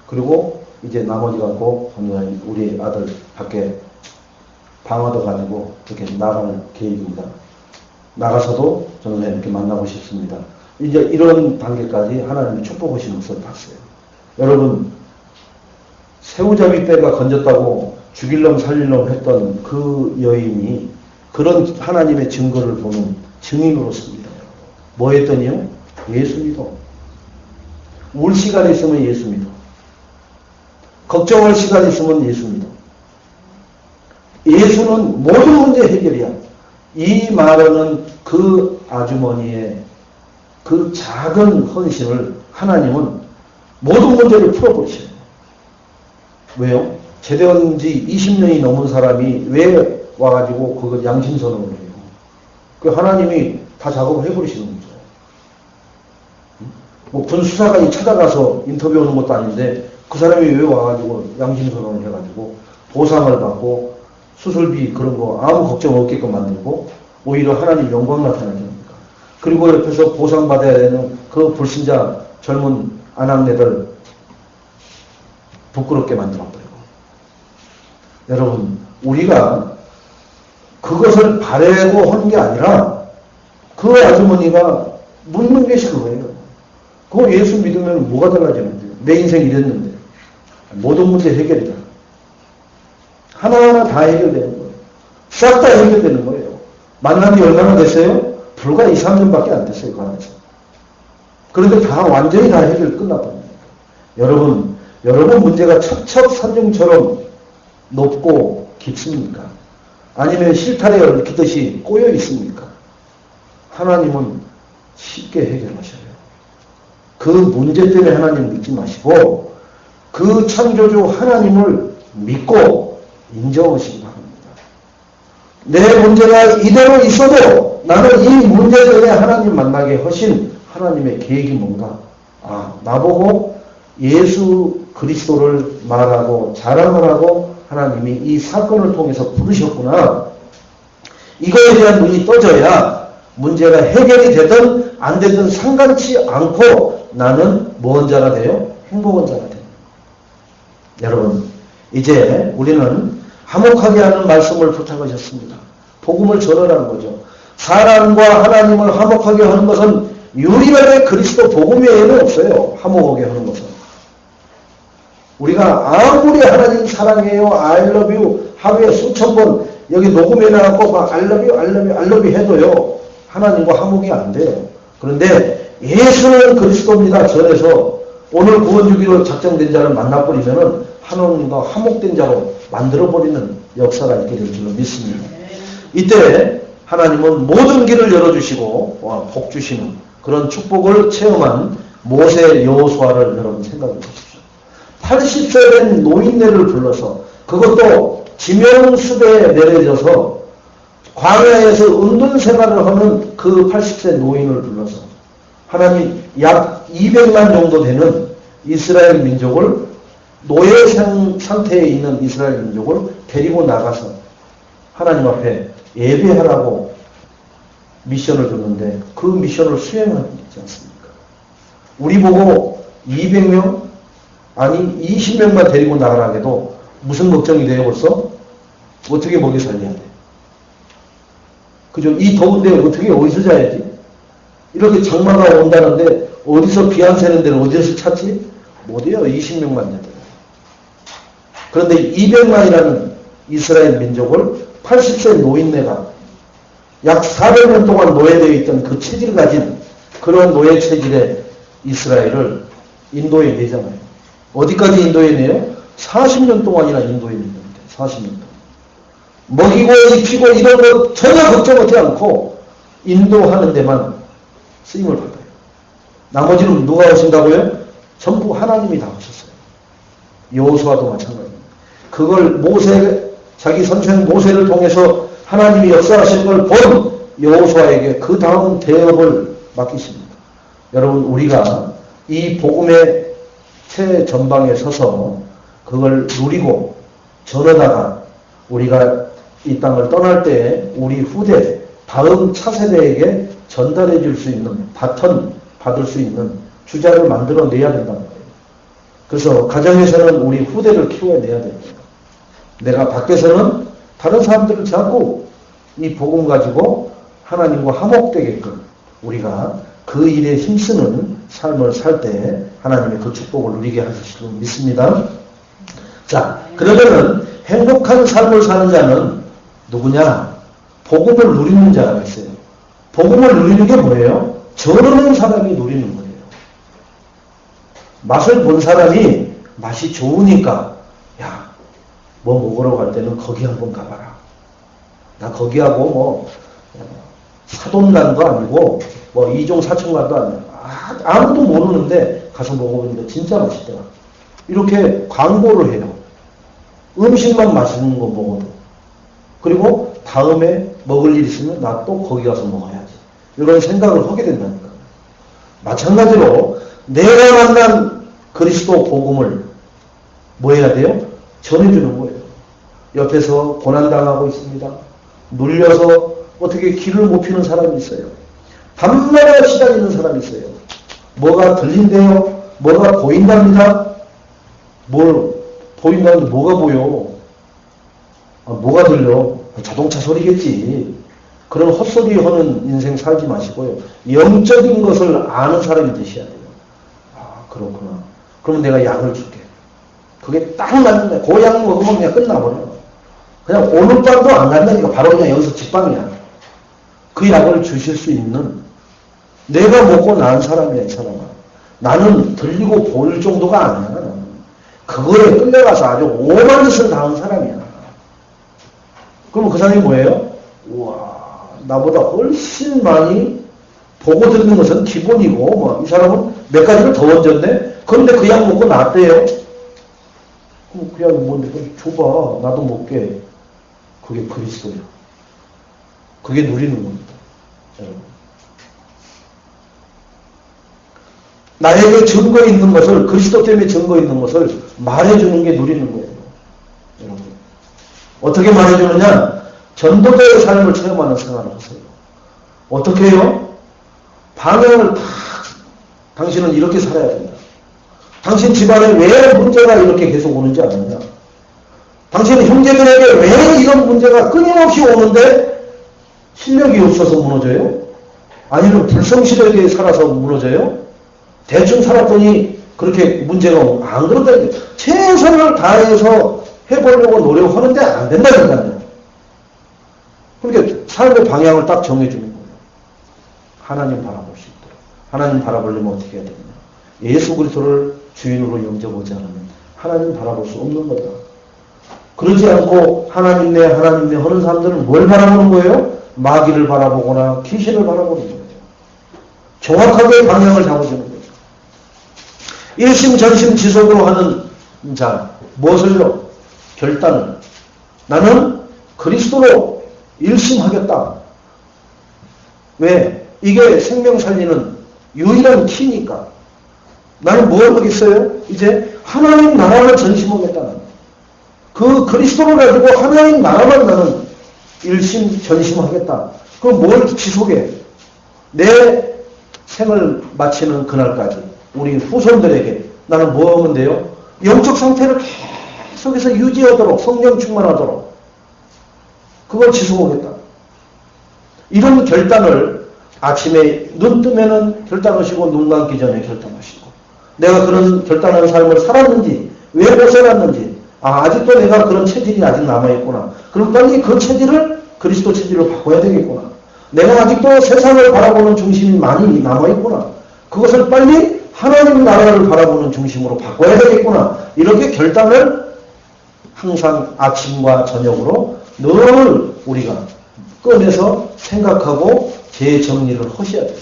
[SPEAKER 1] 그리고 이제 나머지 갖고 우리 아들 밖에 방 얻어가지고 이렇게 나갈 계획입니다. 나가서도 저는 이렇게 만나고 싶습니다. 이제 이런 단계까지 하나님이 축복하시는 것을 봤어요. 여러분, 새우잡이 떼가 건졌다고 죽일 놈 살릴 놈 했던 그 여인이 그런 하나님의 증거를 보는 증인으로서입니다. 뭐 했더니요? 예수 믿어. 울 시간이 있으면 예수 믿어. 걱정할 시간이 있으면 예수 믿어. 예수는 모든 문제 해결이야. 이 말하는 그 아주머니의 그 작은 헌신을 하나님은 모든 문제를 풀어버리셔요. 왜요? 제대한 지 20년이 넘은 사람이 왜 와가지고 그걸 양심선언을 해요? 그 하나님이 다 작업을 해버리시는 거죠. 뭐 군수사관이 찾아가서 인터뷰하는 것도 아닌데 그 사람이 왜 와가지고 양심선언을 해가지고 보상을 받고 수술비 그런 거 아무 걱정 없게끔 만들고 오히려 하나님 영광 나타나게 합니까? 그리고 옆에서 보상받아야 되는 그 불신자 젊은 아낙네들 부끄럽게 만들어버리고. 여러분, 우리가 그것을 바라고 하는 게 아니라 그 아주머니가 묻는 것이 그거예요. 그거 예수 믿으면 뭐가 달라지는데요? 내 인생 이랬는데. 모든 문제 해결이다. 하나하나 다 해결되는 거예요. 싹 다 해결되는 거예요. 만난 지 얼마나 됐어요? 불과 2, 3년밖에 안 됐어요. 그 안에서. 그런데 다 완전히 다 해결 끝나버립니다. 여러분 문제가 첩첩산중처럼 높고 깊습니까? 아니면 실타래 얽히듯이 꼬여 있습니까? 하나님은 쉽게 해결하셔요. 그 문제 때문에 하나님 믿지 마시고 그 창조주 하나님을 믿고 인정하시기 바랍니다. 내 문제가 이대로 있어도 나는 이 문제 때문에 하나님 만나게 하신 하나님의 계획이 뭔가? 나보고 예수 그리스도를 말하고 자랑을 하고 하나님이 이 사건을 통해서 부르셨구나. 이거에 대한 눈이 떠져야 문제가 해결이 되든 안 되든 상관치 않고 나는 무언 자가 돼요? 행복한 자가 돼요. 여러분, 이제 우리는 화목하게 하는 말씀을 부탁하셨습니다. 복음을 전하라는 거죠. 사람과 하나님을 화목하게 하는 것은 유일하게 그리스도 복음 외에는 없어요. 화목하게 하는 것은. 우리가 아무리 하나님 사랑해요, I love you 하루에 수천 번 여기 녹음해 놔갖고 막 I love you, I love you, I love you 해도요. 하나님과 화목이 안 돼요. 그런데 예수는 그리스도입니다. 전에서 오늘 구원주기로 작정된 자를 만나버리면은 하나님과 화목된 자로 만들어버리는 역사가 있게 될 줄로 믿습니다. 이때 하나님은 모든 길을 열어주시고 복 주시는 그런 축복을 체험한 모세 여호수아를 여러분 생각해 보십시오. 80세 된 노인네를 불러서 그것도 지명수대에 내려져서 광야에서 은둔 생활을 하는 그 80세 노인을 불러서 하나님 약 200만 정도 되는 이스라엘 민족을 노예 상태에 있는 이스라엘 민족을 데리고 나가서 하나님 앞에 예배하라고 미션을 줬는데 그 미션을 수행하지 않습니까? 우리 보고 200명? 아니 20명만 데리고 나가라 해도 무슨 걱정이 돼요 벌써? 어떻게 먹여 살려야 돼? 그죠? 이 더운데 어디서 자야지? 이렇게 장마가 온다는데 어디서 비 안 새는 데는 어디서 찾지? 못해요. 20명만 되더라고요. 그런데 200만이라는 이스라엘 민족을 80세 노인네가 약 400년 동안 노예되어 있던 그 체질을 가진 그런 노예 체질의 이스라엘을 인도에 내잖아요. 어디까지 인도에 내요? 40년 동안이나 인도에 내는데 40년 동안. 먹이고 입히고 이런 거 전혀 걱정하지 않고 인도하는 데만 쓰임을 받아요. 나머지는 누가 오신다고요? 전부 하나님이 다 하셨어요. 여호수아도 마찬가지입니다. 그걸 자기 선생 모세를 통해서 하나님이 역사하시는 걸 본 여호수아에게 그 다음 대업을 맡기십니다. 여러분, 우리가 이 복음의 최전방에 서서 그걸 누리고 전하다가 우리가 이 땅을 떠날 때 우리 후대 다음 차세대에게 전달해 줄 수 있는, 바턴 받을 수 있는 주자를 만들어내야 된다는 거예요. 그래서 가정에서는 우리 후대를 키워내야 됩니다. 내가 밖에서는 다른 사람들을 자꾸 이 복음 가지고 하나님과 화목되게끔 우리가 그 일에 힘쓰는 삶을 살 때 하나님의 그 축복을 누리게 하실 줄 믿습니다. 자, 그러면은 행복한 삶을 사는 자는 누구냐? 복음을 누리는 자가 있어요. 복음을 누리는 게 뭐예요? 저르는 사람이 누리는 거예요. 맛을 본 사람이 맛이 좋으니까 야, 뭐 먹으러 갈 때는 거기 한번 가봐라. 나 거기하고 뭐 사돈간도 아니고 뭐 이종사촌간도 아니고 아무도 모르는데 가서 먹어보니까 진짜 맛있더라. 이렇게 광고를 해요. 음식만 맛있는 거 먹어도. 그리고 다음에 먹을 일 있으면 나 또 거기 가서 먹어야지. 이런 생각을 하게 된다니까. 마찬가지로 내가 만난 그리스도 복음을 뭐 해야 돼요? 전해주는 거예요. 옆에서 고난당하고 있습니다. 눌려서 어떻게 길을 못 피는 사람이 있어요. 밤마다 시달리는 사람이 있어요. 뭐가 들린대요? 뭐가 보인답니다. 뭘 보인다는데 뭐가 보여? 뭐가 들려? 자동차 소리겠지. 그런 헛소리 하는 인생 살지 마시고요. 영적인 것을 아는 사람이 되셔야 돼요. 아, 그렇구나. 그러면 내가 약을 줄게. 그게 딱 맞는데 그 약 먹으면 그냥 끝나버려. 그냥 오늘 밤도 안 간다니까 바로 그냥 여기서 직방이야. 그 약을 주실 수 있는 내가 먹고 난 사람이야, 이 사람아. 나는 들리고 볼 정도가 아니야. 그거에 끌려가서 아주 오만 짓을 당한 사람이야. 그러면 그 사람이 뭐예요? 우와, 나보다 훨씬 많이 보고 듣는 것은 기본이고, 뭐, 이 사람은 몇 가지를 더 얹었네? 그런데 그 약 먹고 나왔대요? 그럼 그 약이 뭔데? 줘봐. 나도 먹게. 그게 그리스도예요. 그게 누리는 겁니다. 여러분. 나에게 증거 있는 것을, 그리스도 때문에 증거 있는 것을 말해주는 게 누리는 거예요. 여러분. 어떻게 말해주느냐? 전도자의 삶을 체험하는 생활을 하세요. 어떻게 해요? 방향을 다, 당신은 이렇게 살아야 된다. 당신 집안에 왜 문제가 이렇게 계속 오는지 아느냐? 당신 형제들에게 왜 이런 문제가 끊임없이 오는데 실력이 없어서 무너져요? 아니면 불성실하게 살아서 무너져요? 대충 살았더니 그렇게 문제가 오고, 안 그런다니까. 최선을 다해서 해보려고 노력하는데 안 된다니까요. 그러니까 삶의 방향을 딱 정해주는 거예요. 하나님 바라볼 수 있도록. 하나님 바라보려면 어떻게 해야 되느냐. 예수 그리스도를 주인으로 영접하지 않으면 하나님 바라볼 수 없는 거다. 그러지 않고 하나님 내 하는 사람들은 뭘 바라보는 거예요? 마귀를 바라보거나 귀신을 바라보는 거예요. 정확하게 방향을 잡아주는 거예요. 일심전심지속으로 하는 자, 무엇을요? 결단을. 나는 그리스도로 일심하겠다. 왜? 이게 생명 살리는 유일한 키니까. 나는 뭘 하겠어요? 이제 하나님 나라를 전심하겠다는. 그 그리스도를 가지고 하나님 나라만 나는 일심전심하겠다. 그럼 뭘 지속해? 내 생을 마치는 그날까지 우리 후손들에게 나는 뭐 하면 돼요? 영적 상태를 계속해서 유지하도록, 성령 충만하도록 그걸 지속하겠다. 이런 결단을 아침에 눈 뜨면은 결단하시고 눈 감기 전에 결단하시고, 내가 그런 결단한 삶을 살았는지, 왜 벗어났는지, 아직도 내가 그런 체질이 아직 남아있구나. 그럼 빨리 그 체질을 그리스도 체질로 바꿔야 되겠구나. 내가 아직도 세상을 바라보는 중심이 많이 남아있구나. 그것을 빨리 하나님 나라를 바라보는 중심으로 바꿔야 되겠구나. 이렇게 결단을 항상 아침과 저녁으로 늘 우리가 꺼내서 생각하고 재정리를 하셔야 돼요.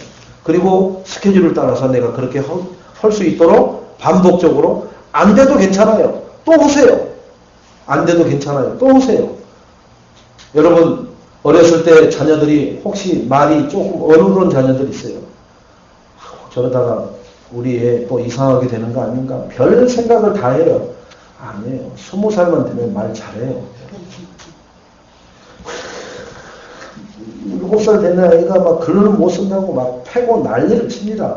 [SPEAKER 1] 그리고 스케줄을 따라서 내가 그렇게 할 수 있도록 반복적으로 안 돼도 괜찮아요. 또 오세요. 안 돼도 괜찮아요. 또 오세요. 여러분 어렸을 때 자녀들이 혹시 말이 조금 어눌한 자녀들 있어요. 저러다가 우리 애 또 이상하게 되는 거 아닌가? 별 생각을 다 해요. 아니에요. 20살만 되면 말 잘해요. 7살 된 아이가 막 글을 못 쓴다고 막 패고 난리를 칩니다.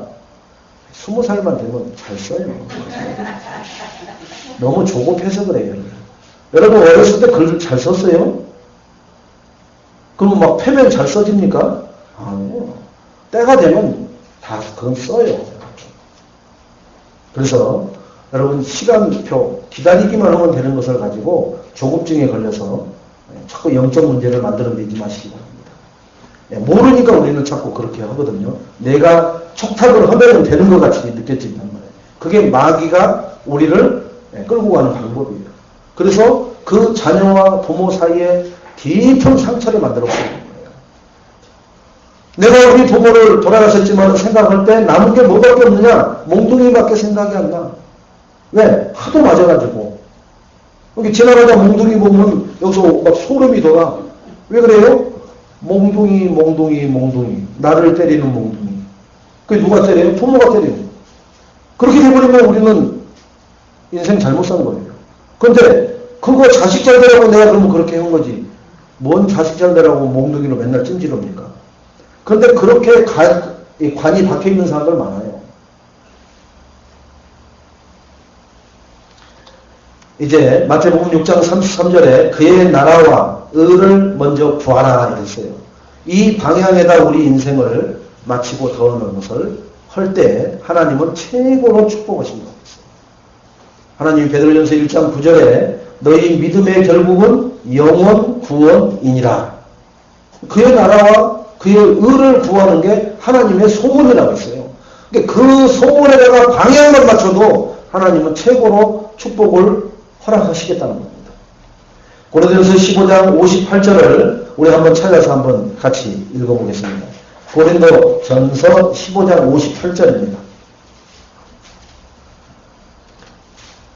[SPEAKER 1] 20살만 되면 잘 써요. 너무 조급해서 그래요. 여러분 어렸을 때 글을 잘 썼어요? 그럼 막 패면 잘 써집니까? 아니에요. 때가 되면 다 그건 써요. 그래서 여러분 시간표 기다리기만 하면 되는 것을 가지고 조급증에 걸려서 자꾸 영적 문제를 만들어내지 마시기 바랍니다. 모르니까 우리는 자꾸 그렇게 하거든요. 내가 촉탁을 하면 되는 것 같이 느껴진단 말이에요. 그게 마귀가 우리를 끌고 가는 방법이에요. 그래서 그 자녀와 부모 사이에 깊은 상처를 만들어버리는 거예요. 내가 우리 부모를 돌아가셨지만 생각할 때 남은 게 뭐밖에 없느냐? 몽둥이밖에 생각이 안 나. 왜? 하도 맞아가지고. 여기 지나가다 몽둥이 보면 여기서 막 소름이 돋아. 왜 그래요? 몽둥이, 몽둥이, 몽둥이. 나를 때리는 몽둥이. 그게 누가 때려요? 부모가 때려요. 그렇게 돼버리면 우리는 인생 잘못 산 거예요. 그런데 그거 자식 잘 되라고 내가 그러면 그렇게 한 거지. 뭔 자식 잘 되라고 몽둥이로 맨날 찜질합니까? 그런데 그렇게 관이 박혀있는 사람들 많아요. 이제 마태복음 6장 33절에 그의 나라와 의를 먼저 구하라 이랬어요. 이 방향에다 우리 인생을 마치고 더 넣은 것을 할 때 하나님은 최고로 축복하신다고 했어요. 하나님이 베드로전서 1장 9절에 너희 믿음의 결국은 영원 구원이니라. 그의 나라와 그의 의를 구하는 게 하나님의 소원이라고 했어요. 그 소원에다가 방향만 맞춰도 하나님은 최고로 축복을 허락하시겠다는 겁니다. 고린도전서 15장 58절을 우리 한번 찾아서 한번 같이 읽어보겠습니다. 고린도전서 15장 58절입니다.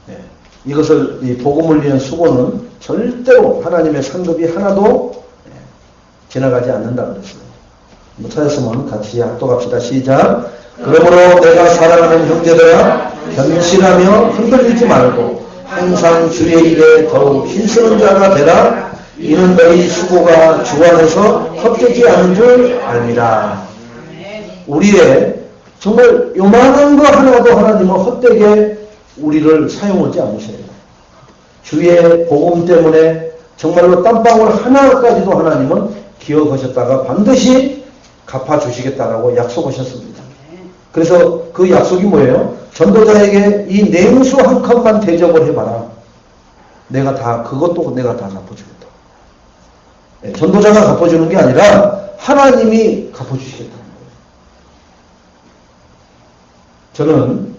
[SPEAKER 1] 네. 이것을 이 복음을 위한 수고는 절대로 하나님의 상급이 하나도 지나가지 않는다 그랬어요. 한번 찾았으면 같이 합독합시다. 시작. 그러므로 내가 사랑하는 형제들아 견실하며 흔들리지 말고 항상 주의 일에 더욱 힘쓰는 자가 되라. 이는 너희 수고가 주 안에서 헛되지 않은 줄 알미라. 우리의 정말 요만한 거 하나도 하나님은 헛되게 우리를 사용하지 않으셔요. 주의 복음 때문에 정말로 땀방울 하나까지도 하나님은 기억하셨다가 반드시 갚아주시겠다라고 약속하셨습니다. 그래서 그 약속이 뭐예요? 전도자에게 이 냉수 한 컵만 대접을 해봐라. 내가 다 그것도 내가 다 갚아주겠다. 전도자가 갚아주는 게 아니라 하나님이 갚아주시겠다는 거예요. 저는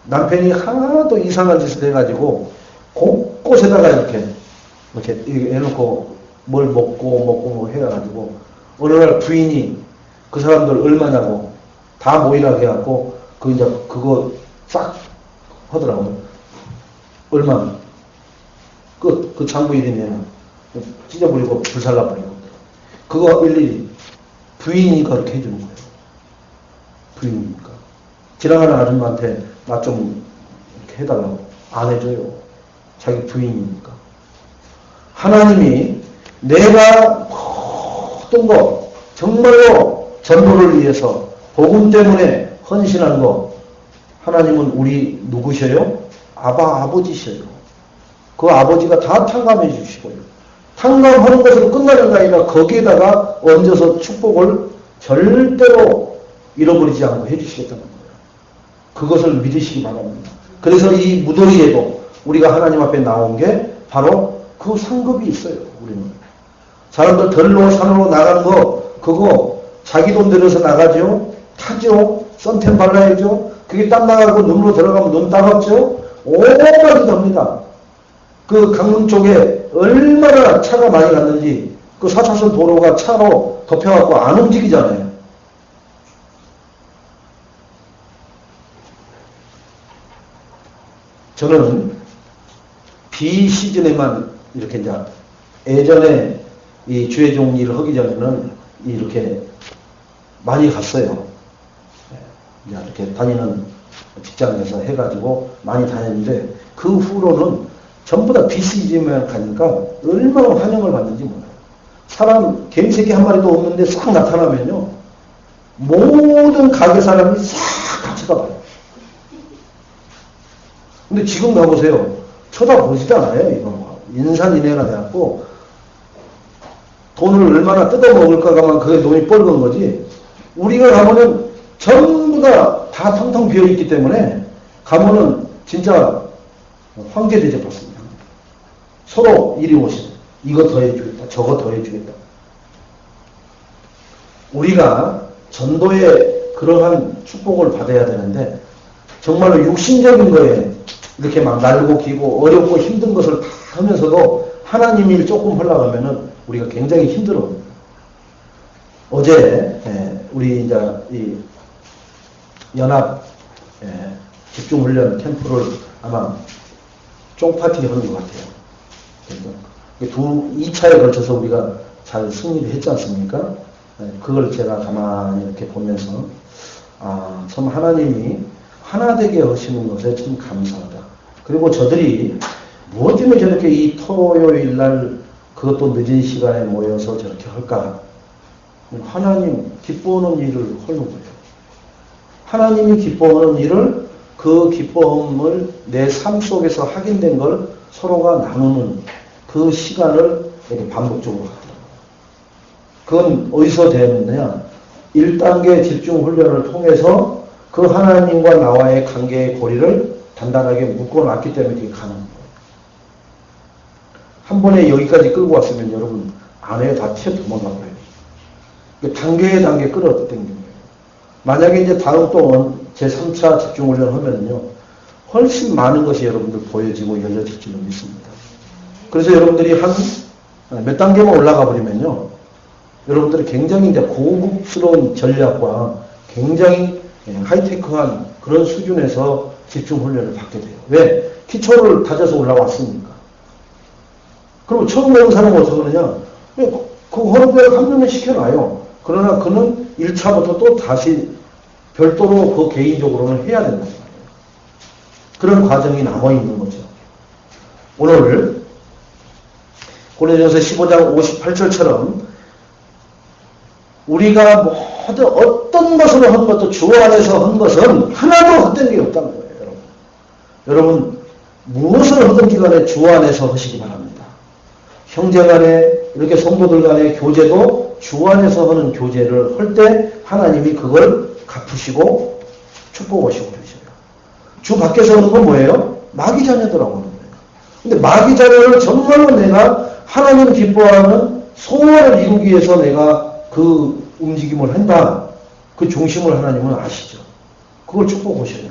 [SPEAKER 1] 남편이 하나도 이상한 짓을 해가지고 곳곳에다가 이렇게 해놓고 뭘 먹고 해가지고 어느 날 부인이 그 사람들 얼마냐고 다 모이라고 해갖고 이제 그거 싹 하더라고요. 얼마? 그 장부 이름이에요. 찢어버리고 불살라버리고 그거 일일이 부인이니까 그렇게 해주는 거예요. 부인이니까 지나가는 아줌마한테 나 좀 이렇게 해달라고 안 해줘요. 자기 부인이니까. 하나님이 내가 모든 거 정말로 전도를 위해서 복음 때문에 헌신한 거 하나님은 우리 누구셔요? 아버지셔요. 그 아버지가 다 탕감해 주시고요. 탕감하는 것으로 끝나는 게 아니라 거기에다가 얹어서 축복을 절대로 잃어버리지 않고 해주시겠다는 거예요. 그것을 믿으시기 바랍니다. 그래서 이 무더리에도 우리가 하나님 앞에 나온 게 바로 그 상급이 있어요. 우리는 사람들 들로 산으로 나가는 거 그거 자기 돈 들여서 나가죠. 타죠. 선템 발라야죠. 그게 땀 나가고 눈으로 들어가면 눈 따갑죠. 오가지 됩니다. 그 강릉 쪽에 얼마나 차가 많이 갔는지 그 4차선 도로가 차로 덮여갖고 안 움직이잖아요. 저는 비시즌에만 이렇게 이제 예전에 이 주회종 일을 하기 전에는 이렇게 많이 갔어요. 이제 이렇게 다니는 직장에서 해가지고 많이 다녔는데 그 후로는 전부 다 비시즌에만 가니까 얼마나 환영을 받는지 몰라요. 사람 개미새끼 한 마리도 없는데 싹 나타나면요 모든 가게 사람이 싹 같이 가봐요. 근데 지금 가보세요. 쳐다보지도 않아요. 이거 인산인해가 돼갖고 돈을 얼마나 뜯어먹을까가만 그게 눈이 뻘건 거지. 우리가 가면은 전부 다 텅텅 비어있기 때문에 가면은 진짜 황제 대접받습니다. 서로 이리 오시고 이거 더 해주겠다 저거 더 해주겠다. 우리가 전도의 그러한 축복을 받아야 되는데 정말로 육신적인 거에 이렇게 막 날고 기고 어렵고 힘든 것을 다 하면서도 하나님 일 조금 하려고 하면은 우리가 굉장히 힘들어요. 어제 우리 이제 이 연합 집중훈련 캠프를 아마 쫑파티 하는 것 같아요. 2차에 걸쳐서 우리가 잘 승리를 했지 않습니까? 그걸 제가 가만히 이렇게 보면서 참 하나님이 하나 되게 하시는 것에 참 감사하다. 그리고 저들이 무엇 때문에 저렇게 이 토요일 날 그것도 늦은 시간에 모여서 저렇게 할까? 하나님 기뻐하는 일을 하는 거예요. 하나님이 기뻐하는 일을 그 기뻐함을 내 삶 속에서 확인된 걸 서로가 나누는 그 시간을 이렇게 반복적으로 하더라고요. 그건 어디서 되느냐? 1단계 집중훈련을 통해서 그 하나님과 나와의 관계의 고리를 단단하게 묶어놨기 때문에 그게 가능한 거예요. 한 번에 여기까지 끌고 왔으면 여러분 안에 다 튀어 도망가버려요. 단계 끌어당기는 거예요. 만약에 이제 다음 또 제3차 집중훈련 하면요. 훨씬 많은 것이 여러분들 보여지고 열려질 줄로 믿습니다. 그래서 여러분들이 한 몇 단계만 올라가 버리면요. 여러분들이 굉장히 이제 고급스러운 전략과 굉장히 하이테크한 그런 수준에서 집중훈련을 받게 돼요. 왜? 기초를 다져서 올라왔으니까. 그럼 처음 배운 사람은 어떻게 하느냐? 그 허브에 합류는 시켜놔요. 그러나 그는 1차부터 또 다시 별도로 그 개인적으로는 해야 된단 말이에요. 그런 과정이 남아있는 거죠. 오늘 고린도전서 15장 58절처럼 우리가 모두 어떤 것으로 한 것도 주 안에서 한 것은 하나도 헛된 게 없다는 거예요. 여러분 무엇을 하든 기간에 주 안에서 하시기 바랍니다. 형제 간에 이렇게 성도들 간의 교제도 주 안에서 하는 교제를 할 때 하나님이 그걸 갚으시고 축복하시고 그러셔요. 주 밖에서 하는 건 뭐예요? 마귀 자녀들하고 하는 거예요. 근데 마귀 자녀를 정말로 내가 하나님 기뻐하는 소원을 이루기 위해서 내가 그 움직임을 한다. 그 중심을 하나님은 아시죠. 그걸 축복하셔요.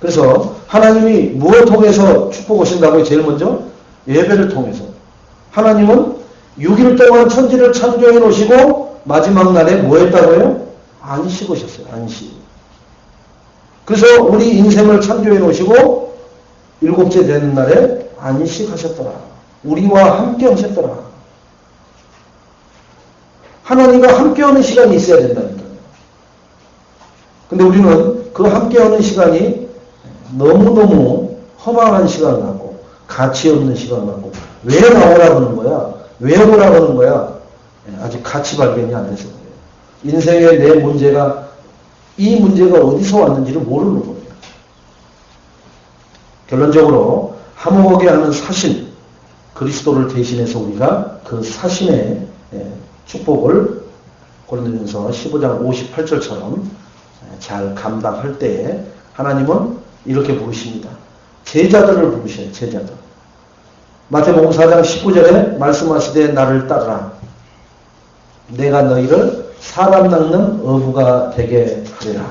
[SPEAKER 1] 그래서 하나님이 무엇을 통해서 축복하신다고요? 제일 먼저 예배를 통해서. 하나님은 6일 동안 천지를 창조해 놓으시고 마지막 날에 뭐 했다고요? 안식하셨어요. 안식. 그래서 우리 인생을 창조해 놓으시고 7째 되는 날에 안식하셨더라. 우리와 함께 하셨더라. 하나님과 함께하는 시간이 있어야 된다니까요. 근데 우리는 그 함께하는 시간이 너무너무 허망한 시간 같고 가치 없는 시간 같고 왜 나오라고 하는 거야? 왜 오라고 하는 거야? 아직 가치 발견이 안 돼서 그래요. 인생의 내 문제가 이 문제가 어디서 왔는지를 모르는 거예요. 결론적으로 화목하게 하는 사신 그리스도를 대신해서 우리가 그 사신의 축복을 고린도전서 15장 58절처럼 잘 감당할 때에 하나님은 이렇게 부르십니다. 제자들을 부르셔요. 제자들. 마태복음 4장 19절에 말씀하시되 나를 따르라. 내가 너희를 사람 낚는 어부가 되게 하리라.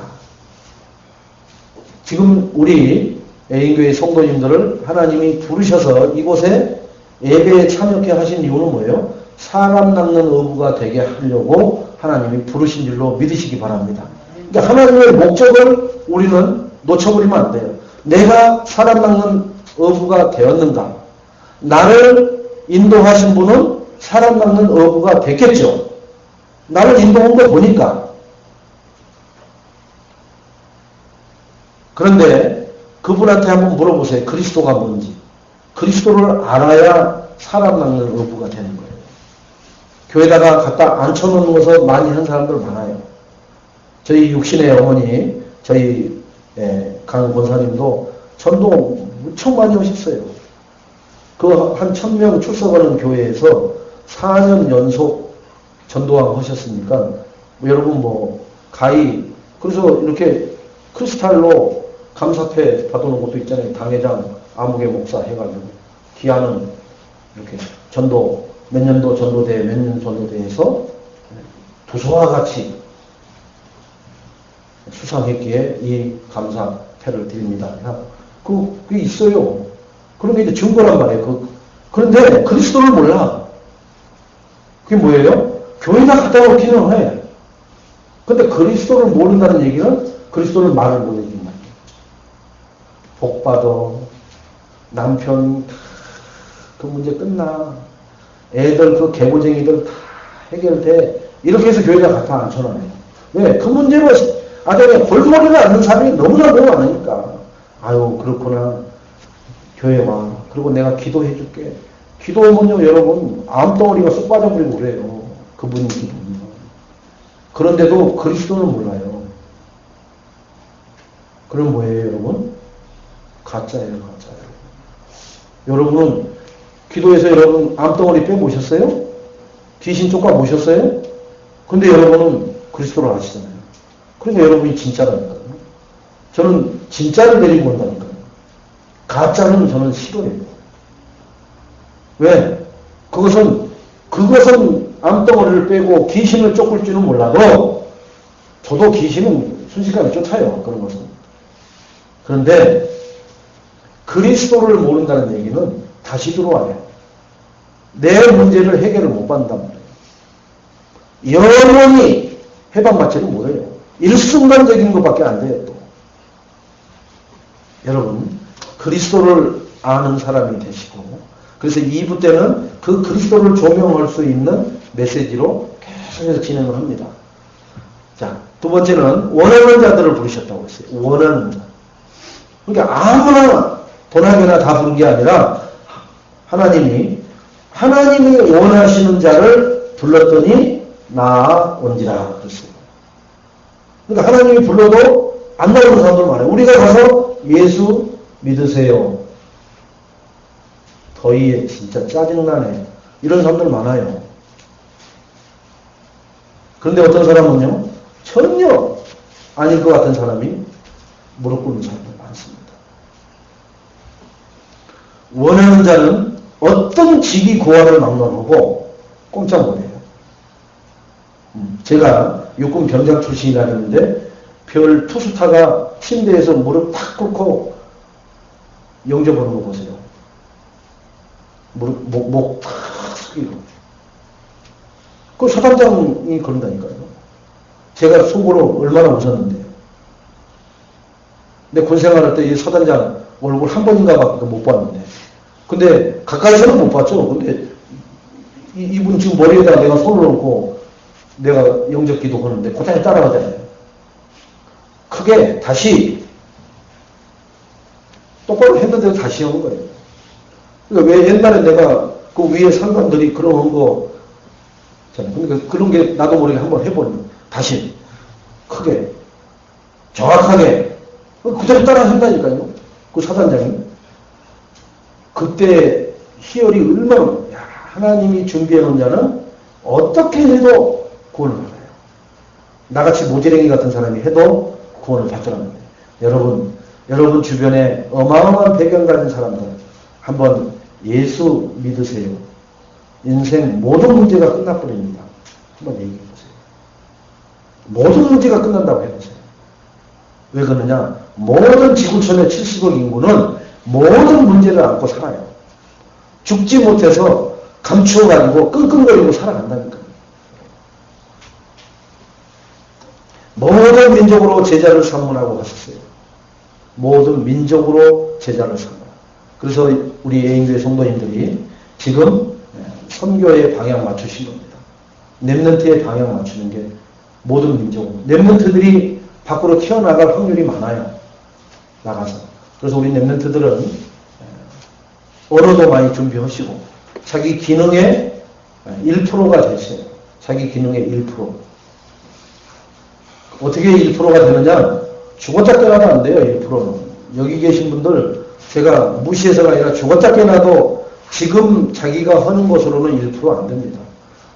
[SPEAKER 1] 지금 우리 애인교회 성도님들을 하나님이 부르셔서 이곳에 예배에 참여케 하신 이유는 뭐예요? 사람 낚는 어부가 되게 하려고 하나님이 부르신 줄로 믿으시기 바랍니다. 그러니까 하나님의 목적을 우리는 놓쳐버리면 안 돼요. 내가 사람 낚는 어부가 되었는가? 나를 인도하신 분은 사람 낚는 어부가 됐겠죠. 나를 인도한 거 보니까. 그런데 그분한테 한번 물어보세요. 그리스도가 뭔지. 그리스도를 알아야 사람 낚는 어부가 되는 거예요. 교회다가 갖다 앉혀놓는 것을 많이 한 사람들 많아요. 저희 육신의 어머니, 저희 강 권사님도 전도 무척 많이 오셨어요. 그 한 1000명 출석하는 교회에서 4년 연속 전도왕 하셨으니까 뭐 여러분 가히 그래서 이렇게 크리스탈로 감사패 받아놓은 것도 있잖아요. 당회장 아무개 목사 해가지고 기아는 이렇게 전도 몇 년도 전도대 몇 년 전도대에서 도서와 같이 수상했기에 이 감사패를 드립니다. 그게 있어요. 그런 게 이제 증거란 말이에요. 그런데 그리스도를 몰라. 그게 뭐예요? 교회나 갖다 놓기는 해. 근데 그리스도를 모른다는 얘기는 그리스도를 말을 못해준 말이에요. 복 받아. 남편 그 문제 끝나. 애들 그 개고쟁이들 다 해결돼. 이렇게 해서 교회가 갖다 앉혀놔요. 왜? 그 문제로 아주 골머리가 앉는 사람이 너무나 너무 많으니까. 아유 그렇구나. 교회 와. 그리고 내가 기도해 줄게. 기도하면요 여러분 암덩어리가 쏙 빠져버리고 그래요. 그분이 기도하면. 그런데도 그리스도는 몰라요. 그럼 뭐예요 여러분? 가짜예요 가짜예요. 여러분은 기도해서 여러분 암덩어리 빼보셨어요? 귀신 쫓아보셨어요? 근데 여러분은 그리스도를 아시잖아요. 그러니까 여러분이 진짜라니까요. 저는 진짜를 데리고 온다니까요. 가짜는 저는 싫어해요. 왜? 그것은 암덩어리를 빼고 귀신을 쫓을 줄은 몰라도 저도 귀신은 순식간에 쫓아요. 그런 것은. 그런데 그리스도를 모른다는 얘기는 다시 들어와요. 내 문제를 해결을 못 받는단 말이에요. 영원히 해방받지는 못해요. 일순간적인 것밖에 안 돼요. 또. 여러분 그리스도를 아는 사람이 되시고 그래서 2부 때는 그 그리스도를 조명할 수 있는 메시지로 계속해서 진행을 합니다. 자, 두 번째는 원하는 자들을 부르셨다고 했어요. 원하는 자. 그러니까 아무나 도나게나 다 부른 게 아니라 하나님이 원하시는 자를 불렀더니 나온지라 그랬어요. 그러니까 하나님이 불러도 안 나오는 사람들 많아요. 우리가 가서 예수 믿으세요. 더위 진짜 짜증나네. 이런 사람들 많아요. 그런데 어떤 사람은요. 전혀 아닐 것 같은 사람이 무릎 꿇는 사람들 많습니다. 원하는 자는 어떤 직위 고하를 막론하고 꼼짝 못해요. 제가 육군 병장 출신이라는데 별 투수타가 침대에서 무릎 탁 꿇고 영접하는 거 보세요. 무릎, 목 탁 숙이고. 그 사단장이 그런다니까요. 제가 속으로 얼마나 웃었는데요. 근데 군 생활할 때 이 사단장 얼굴 한 번인가 밖에 못 봤는데. 근데 가까이서는 못 봤죠. 근데 이분 지금 머리에다가 내가 손을 얹고 내가 영접 기도하는데 그다음에 따라가잖아요. 크게 다시 똑바로 했는데도 다시 하는 거예요. 그러니까 왜 옛날에 내가 그 위에 상관들이 그런 거 그러니까 그런 게 나도 모르게 한번 해보는 다시 크게 정확하게 그대로 따라 한다니까요. 그 사단장이 그때 희열이 얼마나 하나님이 준비해 놓은 자는 어떻게 해도 구원을 받아요. 나같이 모지랭이 같은 사람이 해도 구원을 받더라는 거예요. 여러분 주변에 어마어마한 배경 가진 사람들 한번 예수 믿으세요. 인생 모든 문제가 끝나버립니다. 한번 얘기해 보세요. 모든 문제가 끝난다고 해보세요. 왜 그러느냐? 모든 지구촌의 70억 인구는 모든 문제를 안고 살아요. 죽지 못해서 감추어가지고 끙끙거리고 살아간다니까요. 모든 민족으로 제자를 삼문하고 갔었어요. 모든 민족으로 제자를 삼아. 그래서 우리 예인교회 성도님들이 지금 선교의 방향 맞추신 겁니다. 렘넌트의 방향 맞추는 게 모든 민족으로. 렘넌트들이 밖으로 튀어나갈 확률이 많아요. 나가서. 그래서 우리 렘넌트들은 언어도 많이 준비하시고 자기 기능의 1%가 되세요. 자기 기능의 1%. 어떻게 1%가 되느냐? 죽었다 깨나도 안 돼요. 1%는. 여기 계신 분들 제가 무시해서가 아니라 죽었다 깨나도 지금 자기가 하는 것으로는 1% 안 됩니다.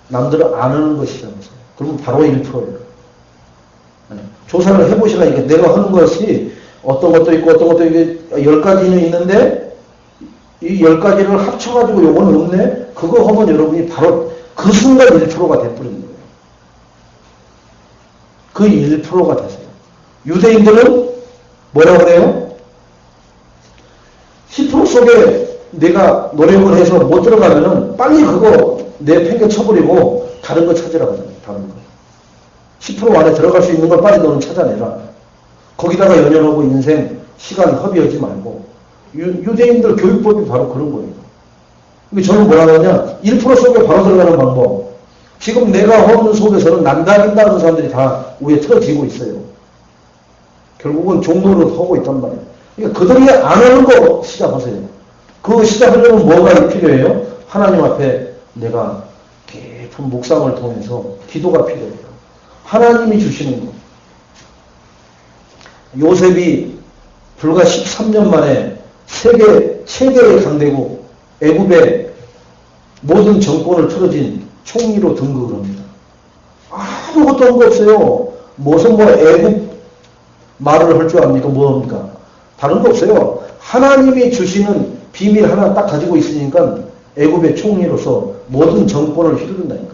[SPEAKER 1] 남들은 안 하는 것이라면서요. 그러면 바로 1%예요. 조사를 해보시라니까 내가 하는 것이 어떤 것도 있고 어떤 것도 있고 10가지는 있는데 이 10가지를 합쳐가지고 요거는 없네? 그거 하면 여러분이 바로 그 순간 1%가 돼버리는 거예요. 그 1%가 되세요. 유대인들은 뭐라고 그래요? 10% 속에 내가 노력을 해서 못 들어가면은 빨리 그거 내 팽개 쳐버리고 다른 거 찾으라고 하잖아요. 다른 거. 10% 안에 들어갈 수 있는 걸 빨리 너는 찾아내라. 거기다가 연연하고 인생, 시간 허비하지 말고. 유대인들 교육법이 바로 그런 거예요. 근데 저는 뭐라고 하냐? 1% 속에 바로 들어가는 방법. 지금 내가 하는 속에서는 난다긴다 하는 사람들이 다 위에 틀어지고 있어요. 결국은 종로를 하고 있단 말이에요. 그러니까 그들이 안 하는 거 시작하세요. 그거 시작하려면 뭐가 필요해요? 하나님 앞에 내가 깊은 묵상을 통해서 기도가 필요해요. 하나님이 주시는 거. 요셉이 불과 13년 만에 세계 최대의 강대국 애굽의 모든 정권을 틀어진 총리로 등극을 합니다. 아무것도 한 거 없어요. 무슨 애국 말을 할 줄 압니까? 뭐 합니까? 다른 거 없어요. 하나님이 주시는 비밀 하나 딱 가지고 있으니까 애굽의 총리로서 모든 정권을 휘두른다니까.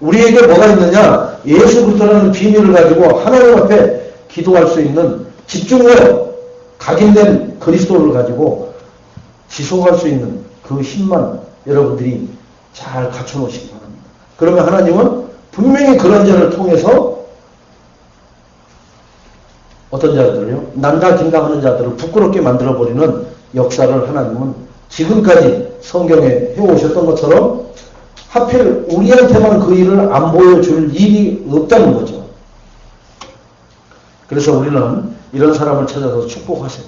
[SPEAKER 1] 우리에게 뭐가 있느냐? 예수 그리스도라는 비밀을 가지고 하나님 앞에 기도할 수 있는 집중력, 각인된 그리스도를 가지고 지속할 수 있는 그 힘만 여러분들이 잘 갖춰놓으시기 바랍니다. 그러면 하나님은 분명히 그런 자를 통해서 어떤 자들을요? 난다 긴다하는 자들을 부끄럽게 만들어버리는 역사를 하나님은 지금까지 성경에 해오셨던 것처럼 하필 우리한테만 그 일을 안 보여줄 일이 없다는 거죠. 그래서 우리는 이런 사람을 찾아서 축복하세요.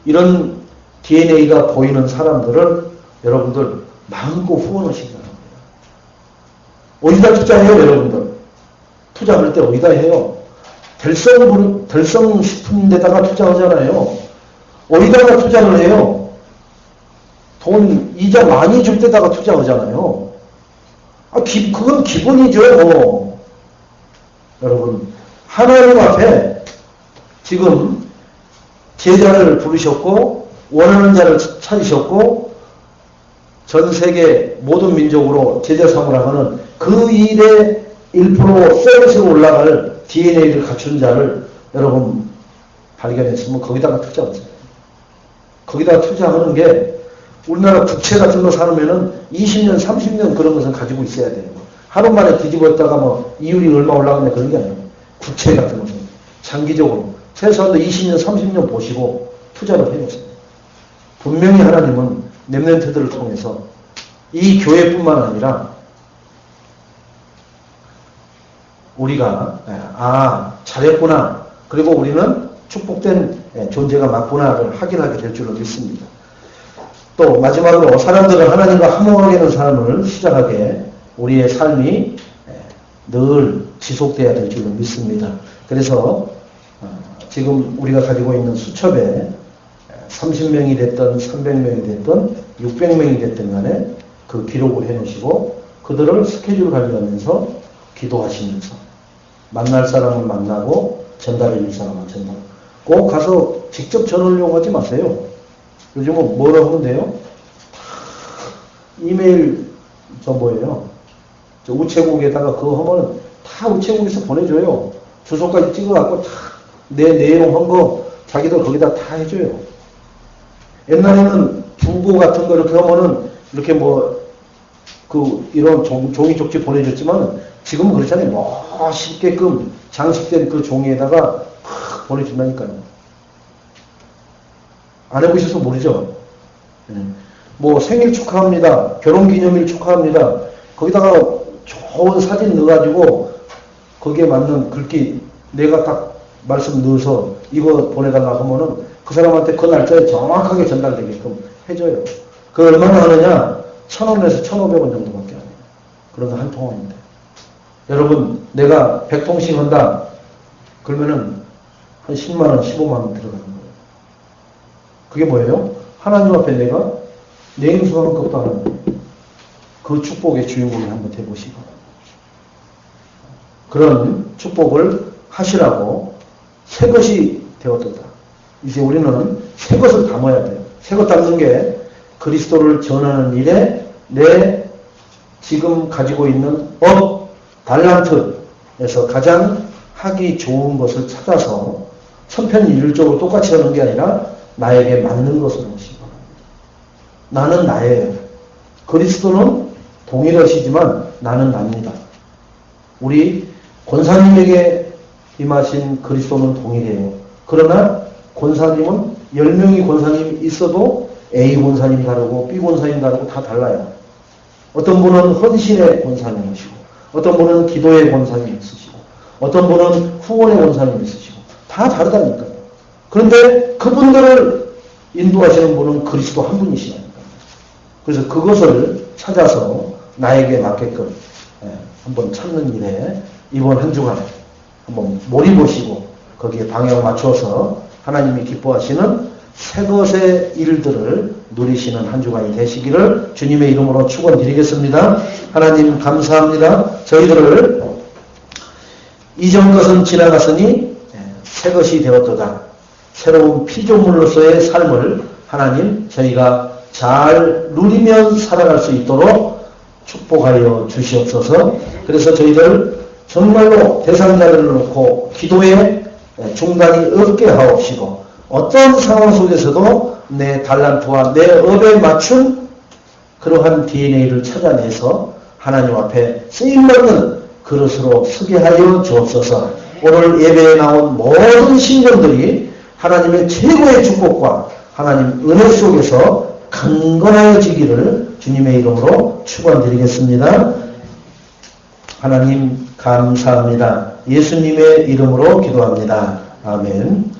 [SPEAKER 1] 이런 DNA가 보이는 사람들을 여러분들 마음껏 후원하시기 바랍니다. 어디다 투자해요, 여러분들? 투자할 때 어디다 해요? 달성 싶은 데다가 투자하잖아요. 어디다가 투자를 해요? 돈, 이자 많이 줄 때다가 투자하잖아요. 그건 기본이죠. 여러분, 하나님 앞에 지금 제자를 부르셨고, 원하는 자를 찾으셨고, 전 세계 모든 민족으로 제자 삼으라 하는 그 일에 1% 서비스로 올라갈 DNA를 갖춘 자를 여러분 발견했으면 거기다가 투자하세요. 거기다가 투자하는 게 우리나라 국채 같은 거 사놓으면은 20년, 30년 그런 것을 가지고 있어야 돼요. 하루 만에 뒤집었다가 이율이 얼마 올라가냐 그런 게 아니에요. 국채 같은 것은 장기적으로 최소한도 20년, 30년 보시고 투자를 해보세요. 분명히 하나님은 렘넌트들을 통해서 이 교회뿐만 아니라 우리가 잘했구나. 그리고 우리는 축복된 존재가 맞구나를 확인하게 될 줄로 믿습니다. 또 마지막으로 사람들은 하나님과 화목하게 하는 삶을 시작하게 우리의 삶이 늘 지속돼야 될 줄로 믿습니다. 그래서 지금 우리가 가지고 있는 수첩에 30명이 됐든 300명이 됐든 600명이 됐든 간에 그 기록을 해놓으시고 그들을 스케줄 관리하면서 기도하시면서 만날 사람을 만나고 전달해 줄 사람은 전달. 꼭 가서 직접 전하려고 하지 마세요. 요즘은 뭐라고 하면 돼요? 이메일 저 우체국에다가 그거 하면 다 우체국에서 보내줘요. 주소까지 찍어갖고 다 내 내용 한 거 자기도 거기다 다 해줘요. 옛날에는 부고 같은 거 이렇게 하면은 이렇게 이런 종이 쪽지 보내줬지만 지금은 그렇잖아요. 멋있게끔 장식된 그 종이에다가 팍 보내준다니까요. 안 해보셔서 모르죠. 뭐 생일 축하합니다. 결혼기념일 축하합니다. 거기다가 좋은 사진 넣어가지고 거기에 맞는 글귀 내가 딱 말씀 넣어서 이거 보내달라 하면은 그 사람한테 그 날짜에 정확하게 전달되게끔 해줘요. 그 얼마나 하느냐? 1,000원에서 1,500원 정도밖에 안 해요. 그런 거 한 통화인데. 여러분, 내가 100통씩 한다. 그러면은 한 10만원, 15만원 들어가는 거예요. 그게 뭐예요? 하나님 앞에 내가 냉수하는 것도 하는 그 축복의 주인공이 한번 돼보시기 바랍니다. 그런 축복을 하시라고 새 것이 되었도다. 이제 우리는 새 것을 담아야 돼요. 새 것 담는 게 그리스도를 전하는 일에 내 지금 가지고 있는 달란트에서 가장 하기 좋은 것을 찾아서 천편일률적으로 똑같이 하는 게 아니라 나에게 맞는 것을 하시기 바랍니다. 나는 나예요. 그리스도는 동일하시지만 나는 납니다. 우리 권사님에게 임하신 그리스도는 동일해요. 그러나 권사님은 10명의 권사님이 있어도 A 권사님이 다르고 B 권사님이 다르고 다 달라요. 어떤 분은 헌신의 권사님이시고 어떤 분은 기도의 권사님이 있으시고 어떤 분은 후원의 권사님이 있으시고 다 다르다니까요. 그런데 그분들을 인도하시는 분은 그리스도 한 분이시라니까요. 그래서 그것을 찾아서 나에게 맞게끔 한번 찾는 일에 이번 한 주간 한번 몰입하시고 거기에 방향 맞춰서 하나님이 기뻐하시는 새 것의 일들을 누리시는 한 주간이 되시기를 주님의 이름으로 축원드리겠습니다. 하나님 감사합니다. 저희들을 이전 것은 지나갔으니 새 것이 되었도다. 새로운 피조물로서의 삶을 하나님 저희가 잘 누리면 살아갈 수 있도록 축복하여 주시옵소서. 그래서 저희들 정말로 대상자를 놓고 기도에 중단이 없게 하옵시고 어떤 상황 속에서도 내 달란트와 내 업에 맞춘 그러한 DNA를 찾아내서 하나님 앞에 쓰임받는 그릇으로 서게 하여 주옵소서. 오늘 예배에 나온 모든 신령들이 하나님의 최고의 축복과 하나님 은혜 속에서 강건하여지기를 주님의 이름으로 축원드리겠습니다. 하나님 감사합니다. 예수님의 이름으로 기도합니다. 아멘.